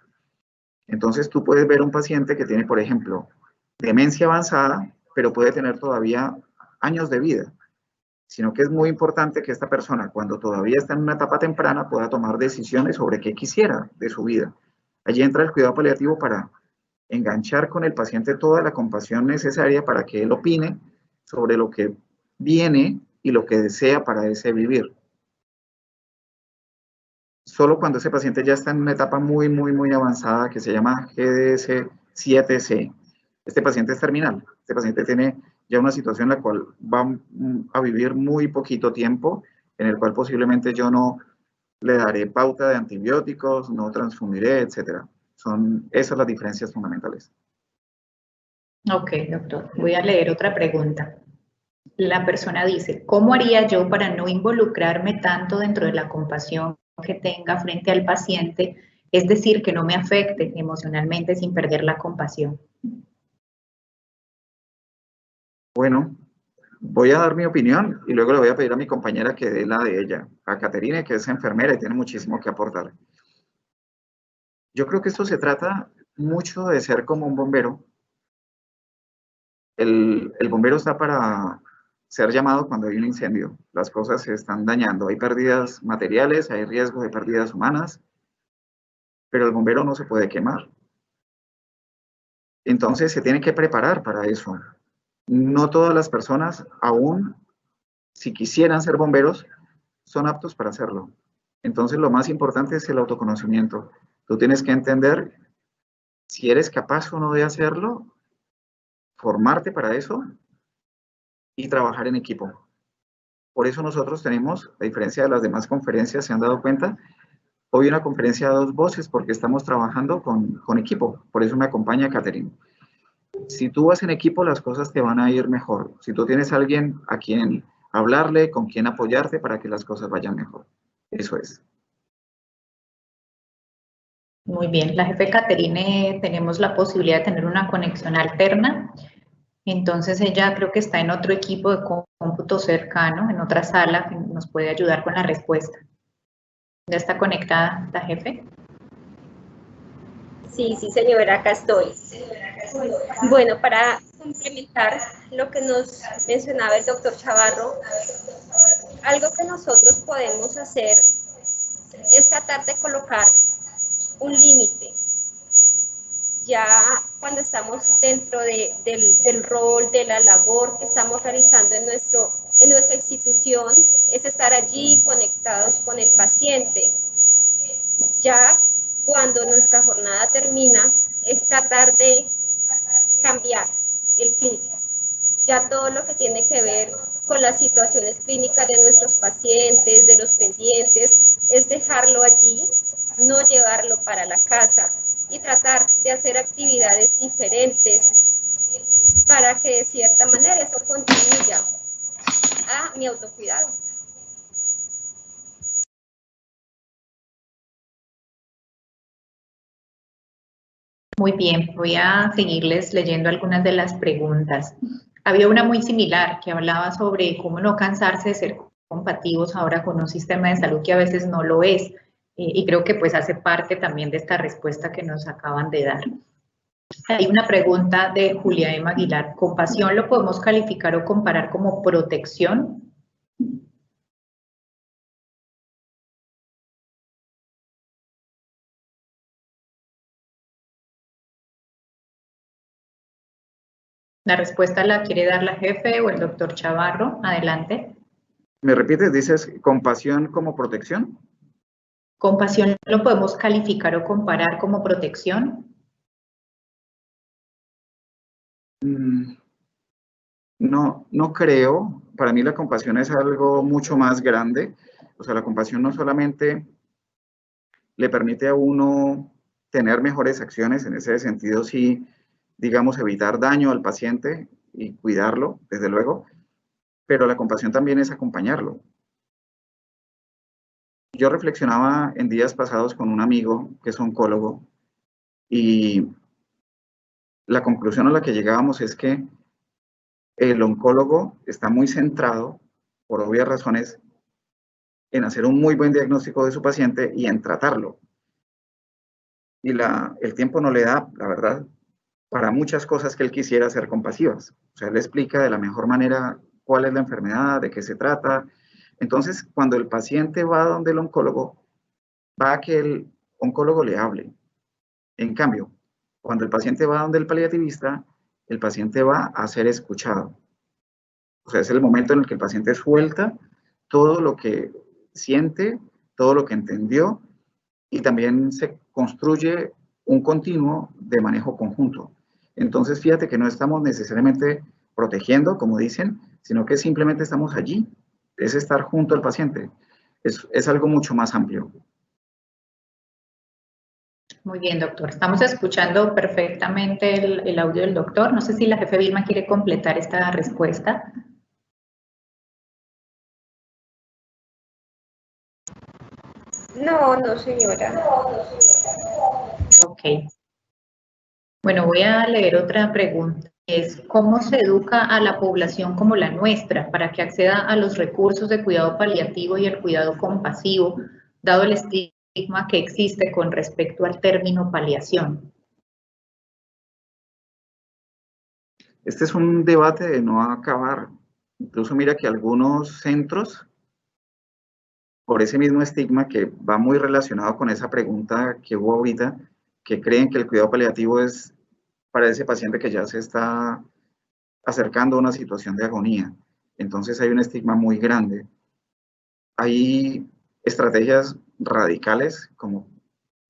Entonces tú puedes ver un paciente que tiene, por ejemplo, demencia avanzada, pero puede tener todavía años de vida, sino que es muy importante que esta persona, cuando todavía está en una etapa temprana, pueda tomar decisiones sobre qué quisiera de su vida. Allí entra el cuidado paliativo para enganchar con el paciente toda la compasión necesaria para que él opine sobre lo que viene y lo que desea para ese vivir. Solo cuando ese paciente ya está en una etapa muy avanzada que se llama GDS-7C. Este paciente es terminal. Este paciente tiene ya una situación en la cual va a vivir muy poquito tiempo, en el cual posiblemente yo no le daré pauta de antibióticos, no transfundiré, etc. Son esas las diferencias fundamentales. Ok, doctor. Voy a leer otra pregunta. La persona dice, ¿cómo haría yo para no involucrarme tanto dentro de la compasión que tenga frente al paciente? Es decir, que no me afecte emocionalmente sin perder la compasión. Bueno, voy a dar mi opinión y luego le voy a pedir a mi compañera que dé la de ella, a Caterine, que es enfermera y tiene muchísimo que aportar. Yo creo que esto se trata mucho de ser como un bombero. El bombero está para ser llamado cuando hay un incendio. Las cosas se están dañando. Hay pérdidas materiales, hay riesgo de pérdidas humanas, pero el bombero no se puede quemar. Entonces se tiene que preparar para eso. No todas las personas, aún si quisieran ser bomberos, son aptos para hacerlo. Entonces lo más importante es el autoconocimiento. Tú tienes que entender si eres capaz o no de hacerlo, formarte para eso y trabajar en equipo. Por eso nosotros tenemos, a diferencia de las demás conferencias, se han dado cuenta, hoy una conferencia a dos voces porque estamos trabajando con equipo. Por eso me acompaña Caterine. Si tú vas en equipo, las cosas te van a ir mejor. Si tú tienes a alguien a quien hablarle, con quien apoyarte para que las cosas vayan mejor. Eso es. Muy bien, la jefe Caterine tenemos la posibilidad de tener una conexión alterna. Entonces ella creo que está en otro equipo de cómputo cercano, en otra sala que nos puede ayudar con la respuesta. ¿Ya está conectada la jefe? Sí, señora, acá estoy. Bueno, para complementar lo que nos mencionaba el doctor Chavarro, algo que nosotros podemos hacer es tratar de colocar un límite. Ya cuando estamos dentro del rol, de la labor que estamos realizando en nuestra institución, es estar allí conectados con el paciente. Ya cuando nuestra jornada termina, es tratar de cambiar el clic. Ya todo lo que tiene que ver con las situaciones clínicas de nuestros pacientes, de los pendientes, es dejarlo allí, no llevarlo para la casa y tratar de hacer actividades diferentes para que de cierta manera eso contribuya a mi autocuidado. Muy bien, voy a seguirles leyendo algunas de las preguntas. Había una muy similar que hablaba sobre cómo no cansarse de ser compatibles ahora con un sistema de salud que a veces no lo es. Y creo que pues hace parte también de esta respuesta que nos acaban de dar. Hay una pregunta de Julia M. Aguilar. ¿Compasión lo podemos calificar o comparar como protección? La respuesta la quiere dar la jefe o el doctor Chavarro. Adelante. ¿Me repites? ¿Dices compasión como protección? ¿Compasión lo podemos calificar o comparar como protección? No creo. Para mí la compasión es algo mucho más grande. O sea, la compasión no solamente le permite a uno tener mejores acciones, en ese sentido sí, digamos, evitar daño al paciente y cuidarlo, desde luego, pero la compasión también es acompañarlo. Yo reflexionaba en días pasados con un amigo que es oncólogo y la conclusión a la que llegábamos es que el oncólogo está muy centrado, por obvias razones, en hacer un muy buen diagnóstico de su paciente y en tratarlo. Y el tiempo no le da, la verdad, para muchas cosas que él quisiera ser compasivas. O sea, él explica de la mejor manera cuál es la enfermedad, de qué se trata. Entonces, cuando el paciente va donde el oncólogo, va a que el oncólogo le hable. En cambio, cuando el paciente va donde el paliativista, el paciente va a ser escuchado. O sea, es el momento en el que el paciente suelta todo lo que siente, todo lo que entendió, y también se construye un continuo de manejo conjunto. Entonces, fíjate que no estamos necesariamente protegiendo, como dicen, sino que simplemente estamos allí, es estar junto al paciente. Es algo mucho más amplio. Muy bien, doctor. Estamos escuchando perfectamente el audio del doctor. No sé si la jefe Vilma quiere completar esta respuesta. No, no, señora. Ok. Bueno, voy a leer otra pregunta. Es, ¿cómo se educa a la población como la nuestra para que acceda a los recursos de cuidado paliativo y el cuidado compasivo, dado el estigma que existe con respecto al término paliación? Este es un debate de no acabar. Incluso mira que algunos centros, por ese mismo estigma que va muy relacionado con esa pregunta que hubo ahorita, que creen que el cuidado paliativo es para ese paciente que ya se está acercando a una situación de agonía. Entonces hay un estigma muy grande. Hay estrategias radicales como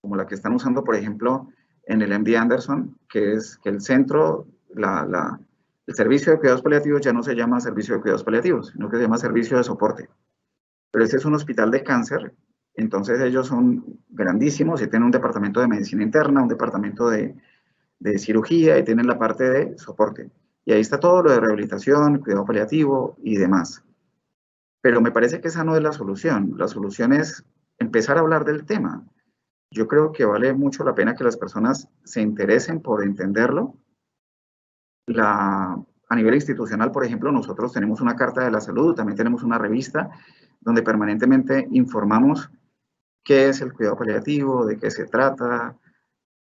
la que están usando, por ejemplo, en el MD Anderson, que es que el centro, el servicio de cuidados paliativos ya no se llama servicio de cuidados paliativos, sino que se llama servicio de soporte. Pero este es un hospital de cáncer, entonces ellos son grandísimos y tienen un departamento de medicina interna, un departamento de cirugía y tienen la parte de soporte. Y ahí está todo lo de rehabilitación, cuidado paliativo y demás. Pero me parece que esa no es la solución. La solución es empezar a hablar del tema. Yo creo que vale mucho la pena que las personas se interesen por entenderlo. A nivel institucional, por ejemplo, nosotros tenemos una carta de la salud, también tenemos una revista donde permanentemente informamos qué es el cuidado paliativo, de qué se trata,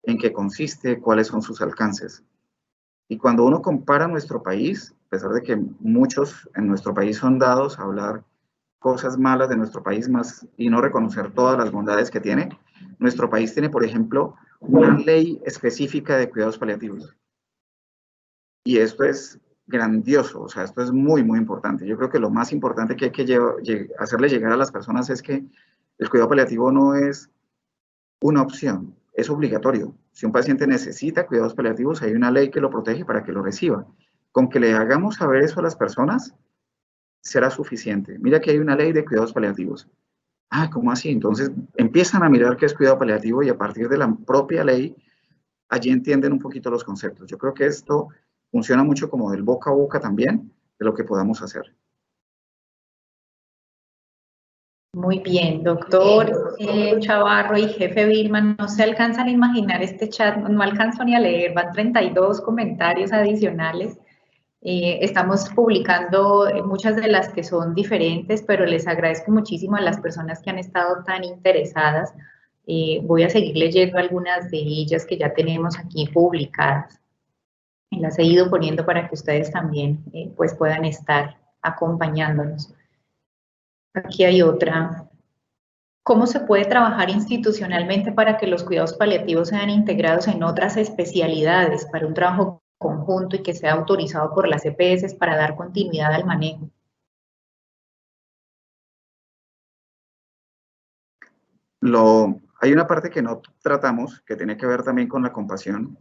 en qué consiste, cuáles son sus alcances. Y cuando uno compara nuestro país, a pesar de que muchos en nuestro país son dados a hablar cosas malas de nuestro país más y no reconocer todas las bondades que tiene, nuestro país tiene, por ejemplo, una ley específica de cuidados paliativos. Y esto es grandioso, o sea, esto es muy, muy importante. Yo creo que lo más importante que hay que hacerle llegar a las personas es que el cuidado paliativo no es una opción, es obligatorio. Si un paciente necesita cuidados paliativos, hay una ley que lo protege para que lo reciba. Con que le hagamos saber eso a las personas, será suficiente. Mira que hay una ley de cuidados paliativos. Ah, ¿cómo así? Entonces empiezan a mirar qué es cuidado paliativo y a partir de la propia ley, allí entienden un poquito los conceptos. Yo creo que esto funciona mucho como del boca a boca también de lo que podamos hacer. Muy bien, doctor Chavarro y jefe Vilma, no se alcanzan a imaginar este chat, no alcanzo ni a leer, van 32 comentarios adicionales. Estamos publicando muchas de las que son diferentes, pero les agradezco muchísimo a las personas que han estado tan interesadas. Voy a seguir leyendo algunas de ellas que ya tenemos aquí publicadas. Y las he ido poniendo para que ustedes también pues puedan estar acompañándonos. Aquí hay otra. ¿Cómo se puede trabajar institucionalmente para que los cuidados paliativos sean integrados en otras especialidades para un trabajo conjunto y que sea autorizado por las EPS para dar continuidad al manejo? Hay una parte que no tratamos, que tiene que ver también con la compasión,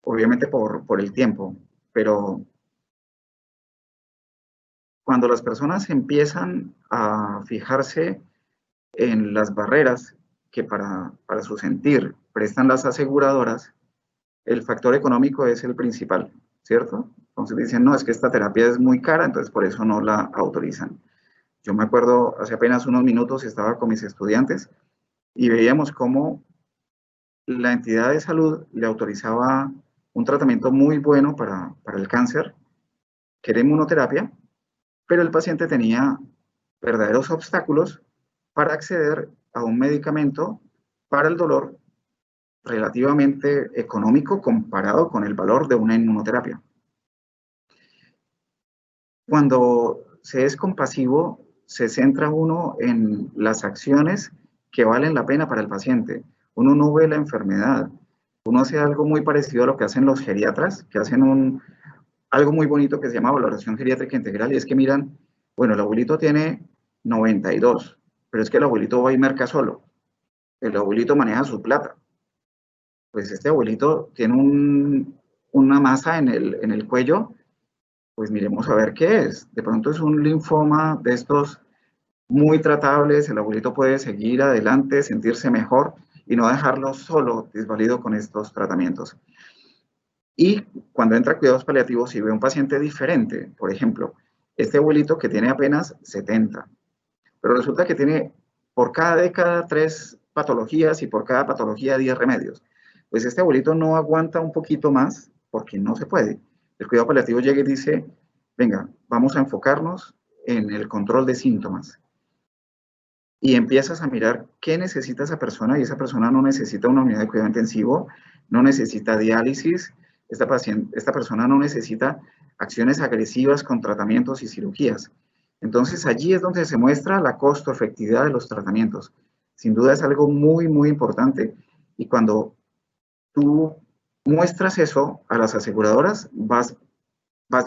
obviamente por el tiempo, pero cuando las personas empiezan a fijarse en las barreras que para su sentir prestan las aseguradoras, el factor económico es el principal. ¿cierto? Entonces dicen, no, es que esta terapia es muy cara, entonces por eso no la autorizan. Yo me acuerdo, hace apenas unos minutos estaba con mis estudiantes y veíamos cómo la entidad de salud le autorizaba un tratamiento muy bueno para el cáncer, que era inmunoterapia, pero el paciente tenía verdaderos obstáculos para acceder a un medicamento para el dolor relativamente económico comparado con el valor de una inmunoterapia. Cuando se es compasivo, se centra uno en las acciones que valen la pena para el paciente. Uno no ve la enfermedad. Uno hace algo muy parecido a lo que hacen los geriatras, que hacen algo muy bonito que se llama valoración geriátrica integral, y es que miran, bueno, el abuelito tiene 92, pero es que el abuelito va y merca solo. El abuelito maneja su plata. Pues este abuelito tiene una masa en el cuello, pues miremos a ver qué es. De pronto es un linfoma de estos muy tratables, el abuelito puede seguir adelante, sentirse mejor y no dejarlo solo, desvalido con estos tratamientos. Y cuando entra a cuidados paliativos y ve un paciente diferente, por ejemplo, este abuelito que tiene apenas 70, pero resulta que tiene por cada década 3 patologías y por cada patología 10 remedios. Pues este abuelito no aguanta un poquito más porque no se puede. El cuidado paliativo llega y dice, venga, vamos a enfocarnos en el control de síntomas. Y empiezas a mirar qué necesita esa persona, y esa persona no necesita una unidad de cuidado intensivo, no necesita diálisis, esta persona no necesita acciones agresivas con tratamientos y cirugías. Entonces allí es donde se muestra la costo-efectividad de los tratamientos. Sin duda es algo muy, muy importante, y cuando tú muestras eso a las aseguradoras, vas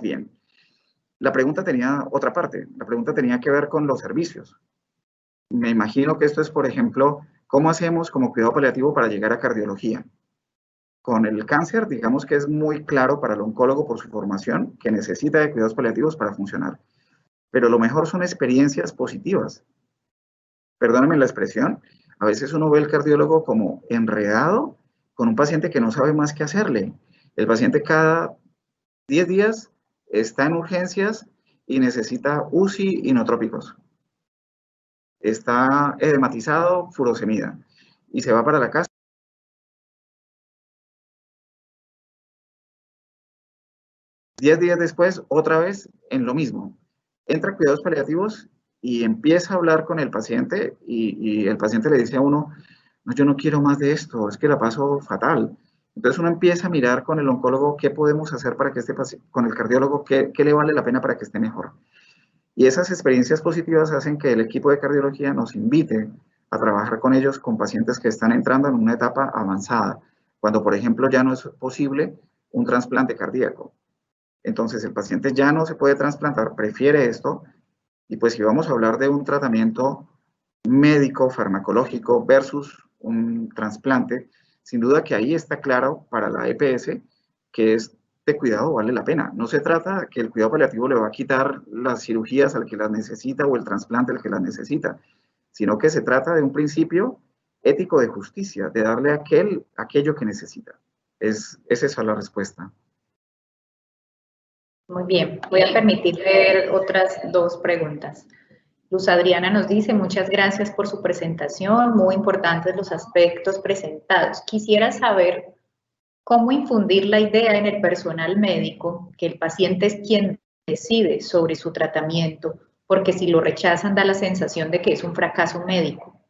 bien. La pregunta tenía otra parte, la pregunta tenía que ver con los servicios. Me imagino que esto es, por ejemplo, ¿cómo hacemos como cuidado paliativo para llegar a cardiología? Con el cáncer, digamos que es muy claro para el oncólogo por su formación que necesita de cuidados paliativos para funcionar. Pero lo mejor son experiencias positivas. Perdónenme la expresión, a veces uno ve al cardiólogo como enredado con un paciente que no sabe más qué hacerle. El paciente cada 10 días está en urgencias y necesita UCI inotrópicos. Está edematizado, furosemida, y se va para la casa. 10 días después, otra vez en lo mismo. Entra a cuidados paliativos y empieza a hablar con el paciente, y el paciente le dice a uno, no, yo no quiero más de esto, es que la paso fatal. Entonces uno empieza a mirar con el oncólogo qué podemos hacer para que este paciente, con el cardiólogo, qué le vale la pena para que esté mejor. Y esas experiencias positivas hacen que el equipo de cardiología nos invite a trabajar con ellos, con pacientes que están entrando en una etapa avanzada, cuando por ejemplo ya no es posible un trasplante cardíaco. Entonces el paciente ya no se puede trasplantar, prefiere esto, y pues si vamos a hablar de un tratamiento médico, farmacológico versus un trasplante, sin duda que ahí está claro para la EPS que este cuidado vale la pena. No se trata que el cuidado paliativo le va a quitar las cirugías al que las necesita o el trasplante al que las necesita, sino que se trata de un principio ético de justicia, de darle a aquello que necesita. Es esa la respuesta. Muy bien, voy a permitir ver otras 2 preguntas. Luz Adriana nos dice, muchas gracias por su presentación, muy importantes los aspectos presentados. Quisiera saber cómo infundir la idea en el personal médico que el paciente es quien decide sobre su tratamiento, porque si lo rechazan da la sensación de que es un fracaso médico.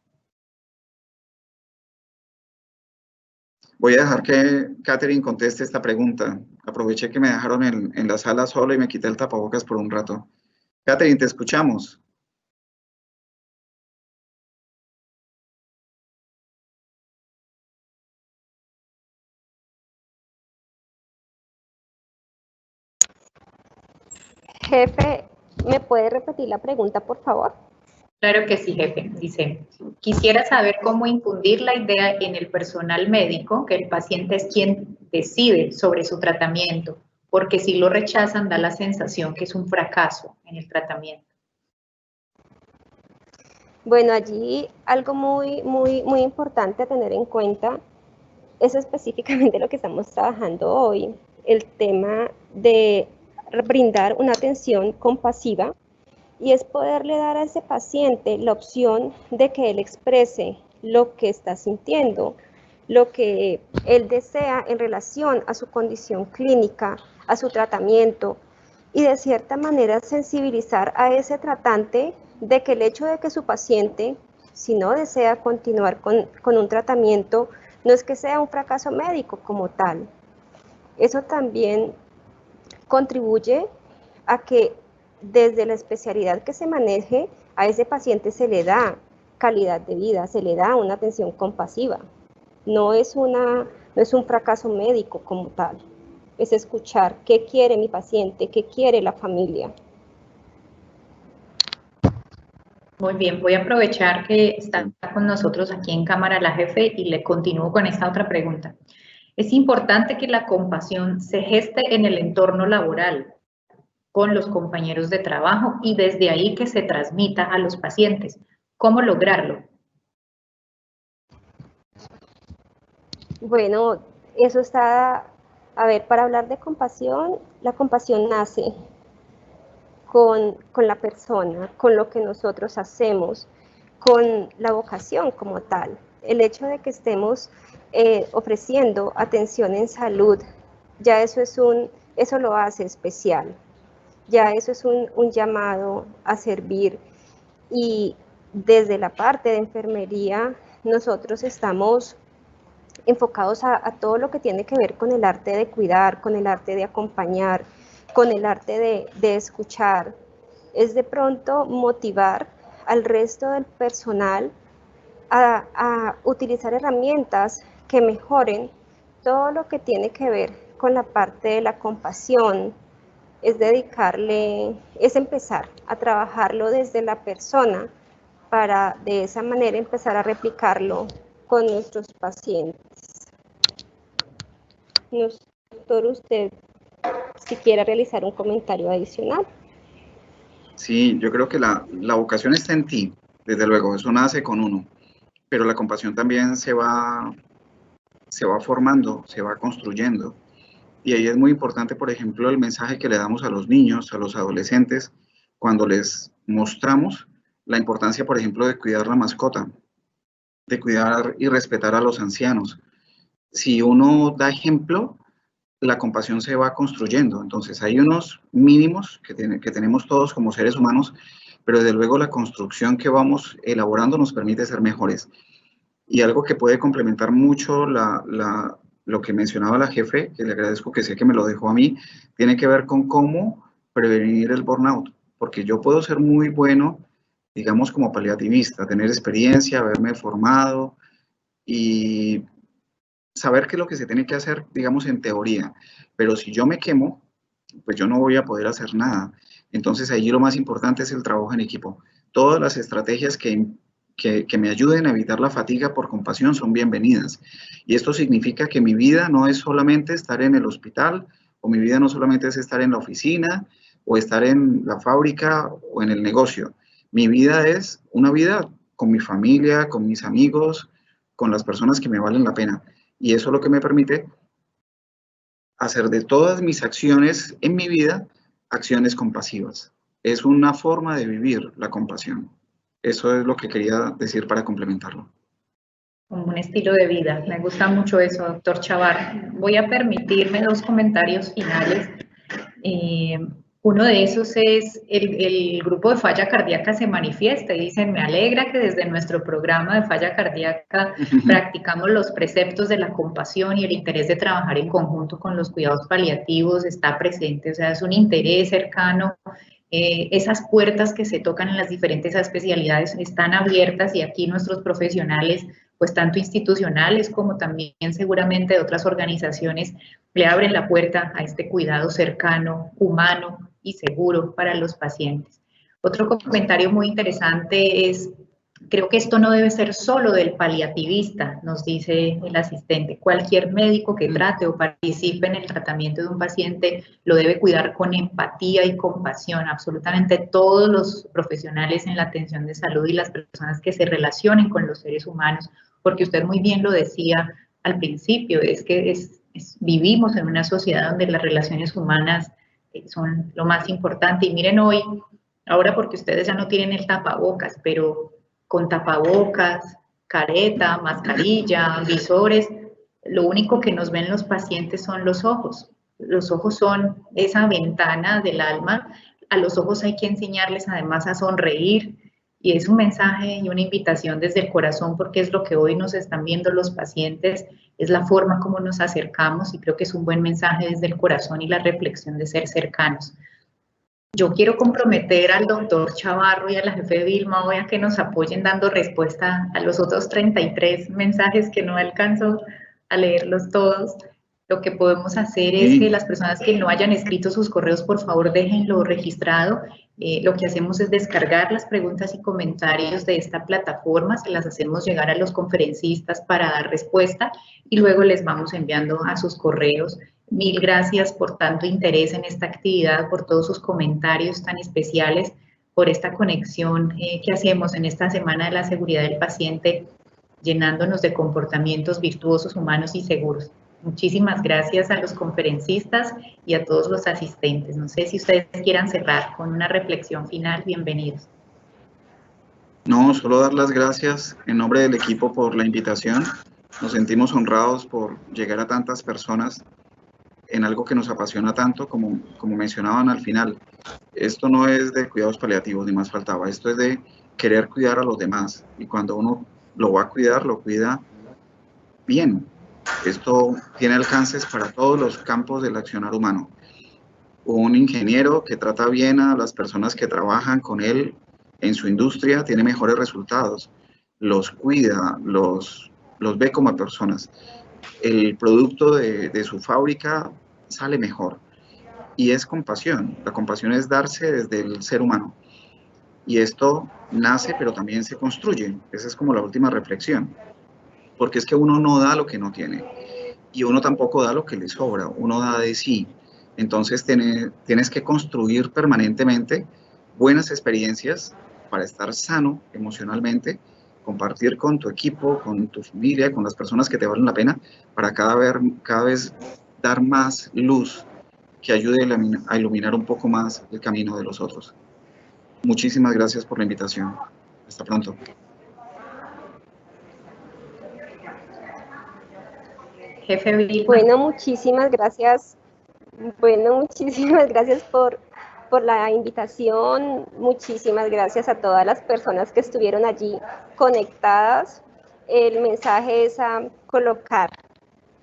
Voy a dejar que Catherine conteste esta pregunta. Aproveché que me dejaron en la sala solo y me quité el tapabocas por un rato. Catherine, te escuchamos. Jefe, ¿me puede repetir la pregunta, por favor? Claro que sí, jefe. Dice, quisiera saber cómo infundir la idea en el personal médico que el paciente es quien decide sobre su tratamiento, porque si lo rechazan da la sensación que es un fracaso en el tratamiento. Bueno, allí algo muy importante a tener en cuenta es específicamente lo que estamos trabajando hoy. el tema de brindar una atención compasiva, y es poderle dar a ese paciente la opción de que él exprese lo que está sintiendo, lo que él desea en relación a su condición clínica, a su tratamiento, y de cierta manera sensibilizar a ese tratante de que el hecho de que su paciente, si no desea continuar con un tratamiento, no es que sea un fracaso médico como tal. Eso también contribuye a que desde la especialidad que se maneje, a ese paciente se le da calidad de vida, se le da una atención compasiva. No es un fracaso médico como tal, es escuchar qué quiere mi paciente, qué quiere la familia. Muy bien, voy a aprovechar que está con nosotros aquí en cámara la jefe y le continúo con esta otra pregunta. Es importante que la compasión se geste en el entorno laboral, con los compañeros de trabajo y desde ahí que se transmita a los pacientes. ¿Cómo lograrlo? Bueno, eso está, a ver, para hablar de compasión, la compasión nace con la persona, con lo que nosotros hacemos, con la vocación como tal. El hecho de que estemos ofreciendo atención en salud, ya eso lo hace especial. Ya eso es un llamado a servir, y desde la parte de enfermería nosotros estamos enfocados a todo lo que tiene que ver con el arte de cuidar, con el arte de acompañar, con el arte de escuchar. Es de pronto motivar al resto del personal a utilizar herramientas que mejoren todo lo que tiene que ver con la parte de la compasión. Es empezar a trabajarlo desde la persona para de esa manera empezar a replicarlo con nuestros pacientes. No sé, doctor, usted si quiere realizar un comentario adicional. Sí, yo creo que la vocación está en ti, desde luego, eso nace con uno, pero la compasión también se va formando, se va construyendo. Y ahí es muy importante, por ejemplo, el mensaje que le damos a los niños, a los adolescentes, cuando les mostramos la importancia, por ejemplo, de cuidar la mascota, de cuidar y respetar a los ancianos. Si uno da ejemplo, la compasión se va construyendo. Entonces, hay unos mínimos que tenemos todos como seres humanos, pero desde luego la construcción que vamos elaborando nos permite ser mejores. Y algo que puede complementar mucho lo que mencionaba la jefe, que le agradezco que sé que me lo dejó a mí, tiene que ver con cómo prevenir el burnout, porque yo puedo ser muy bueno, digamos, como paliativista, tener experiencia, haberme formado y saber qué es lo que se tiene que hacer, digamos, en teoría, pero si yo me quemo, pues yo no voy a poder hacer nada. Entonces allí lo más importante es el trabajo en equipo. Todas las estrategias que me ayuden a evitar la fatiga por compasión son bienvenidas. Y esto significa que mi vida no es solamente estar en el hospital, o mi vida no solamente es estar en la oficina, o estar en la fábrica o en el negocio. Mi vida es una vida con mi familia, con mis amigos, con las personas que me valen la pena. Y eso es lo que me permite hacer de todas mis acciones en mi vida acciones compasivas. Es una forma de vivir la compasión. Eso es lo que quería decir para complementarlo. Como un estilo de vida. Me gusta mucho eso, doctor Chavar. Voy a permitirme 2 comentarios finales. Uno de esos es el grupo de falla cardíaca se manifiesta y dicen, me alegra que desde nuestro programa de falla cardíaca practicamos los preceptos de la compasión y el interés de trabajar en conjunto con los cuidados paliativos está presente, o sea, es un interés cercano. Esas puertas que se tocan en las diferentes especialidades están abiertas y aquí nuestros profesionales, pues tanto institucionales como también seguramente de otras organizaciones, le abren la puerta a este cuidado cercano, humano y seguro para los pacientes. Otro comentario muy interesante es, creo que esto no debe ser solo del paliativista, nos dice el asistente. Cualquier médico que trate o participe en el tratamiento de un paciente lo debe cuidar con empatía y compasión. Absolutamente todos los profesionales en la atención de salud y las personas que se relacionen con los seres humanos, porque usted muy bien lo decía al principio, es que vivimos en una sociedad donde las relaciones humanas son lo más importante. Y miren hoy, ahora porque ustedes ya no tienen el tapabocas, pero con tapabocas, careta, mascarilla, visores, lo único que nos ven los pacientes son los ojos. Los ojos son esa ventana del alma. A los ojos hay que enseñarles además a sonreír, y es un mensaje y una invitación desde el corazón, porque es lo que hoy nos están viendo los pacientes, es la forma como nos acercamos, y creo que es un buen mensaje desde el corazón y la reflexión de ser cercanos. Yo quiero comprometer al doctor Chavarro y a la jefe Vilma hoy a que nos apoyen dando respuesta a los otros 33 mensajes que no alcanzo a leerlos todos. Lo que podemos hacer es que las personas que no hayan escrito sus correos, por favor, déjenlo registrado. Lo que hacemos es descargar las preguntas y comentarios de esta plataforma, se las hacemos llegar a los conferencistas para dar respuesta y luego les vamos enviando a sus correos. Mil gracias por tanto interés en esta actividad, por todos sus comentarios tan especiales, por esta conexión que hacemos en esta Semana de la Seguridad del Paciente, llenándonos de comportamientos virtuosos, humanos y seguros. Muchísimas gracias a los conferencistas y a todos los asistentes. No sé si ustedes quieran cerrar con una reflexión final. Bienvenidos. No, solo dar las gracias en nombre del equipo por la invitación. Nos sentimos honrados por llegar a tantas personas en algo que nos apasiona tanto, como mencionaban al final. Esto no es de cuidados paliativos, ni más faltaba. Esto es de querer cuidar a los demás. Y cuando uno lo va a cuidar, lo cuida bien. Esto tiene alcances para todos los campos del accionar humano. Un ingeniero que trata bien a las personas que trabajan con él en su industria tiene mejores resultados. Los cuida, los ve como personas. El producto de su fábrica sale mejor. Y es compasión. La compasión es darse desde el ser humano. Y esto nace, pero también se construye. Esa es como la última reflexión. Porque es que uno no da lo que no tiene. Y uno tampoco da lo que le sobra. Uno da de sí. Entonces tienes que construir permanentemente buenas experiencias para estar sano emocionalmente, compartir con tu equipo, con tu familia, con las personas que te valen la pena, para cada vez dar más luz que ayude a iluminar un poco más el camino de los otros. Muchísimas gracias por la invitación. Hasta pronto. Jefe Vilma. Bueno, muchísimas gracias. Bueno, muchísimas gracias por la invitación. Muchísimas gracias a todas las personas que estuvieron allí conectadas. El mensaje es a colocar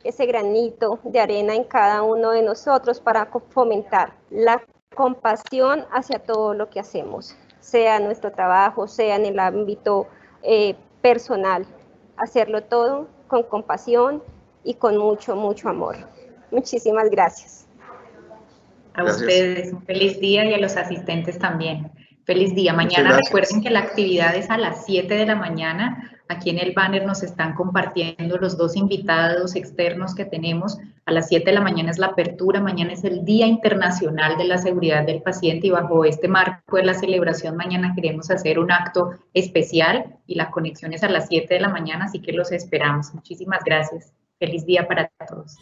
ese granito de arena en cada uno de nosotros para fomentar la compasión hacia todo lo que hacemos, sea en nuestro trabajo, sea en el ámbito personal. Hacerlo todo con compasión y con mucho, mucho amor. Muchísimas gracias. A ustedes, un feliz día y a los asistentes también. Feliz día. Mañana recuerden que la actividad es a las 7 de la mañana. Aquí en el banner nos están compartiendo los dos invitados externos que tenemos. A las 7 de la mañana es la apertura. Mañana es el Día Internacional de la Seguridad del Paciente y bajo este marco de la celebración mañana queremos hacer un acto especial y la conexión es a las 7 de la mañana, así que los esperamos. Muchísimas gracias. Feliz día para todos.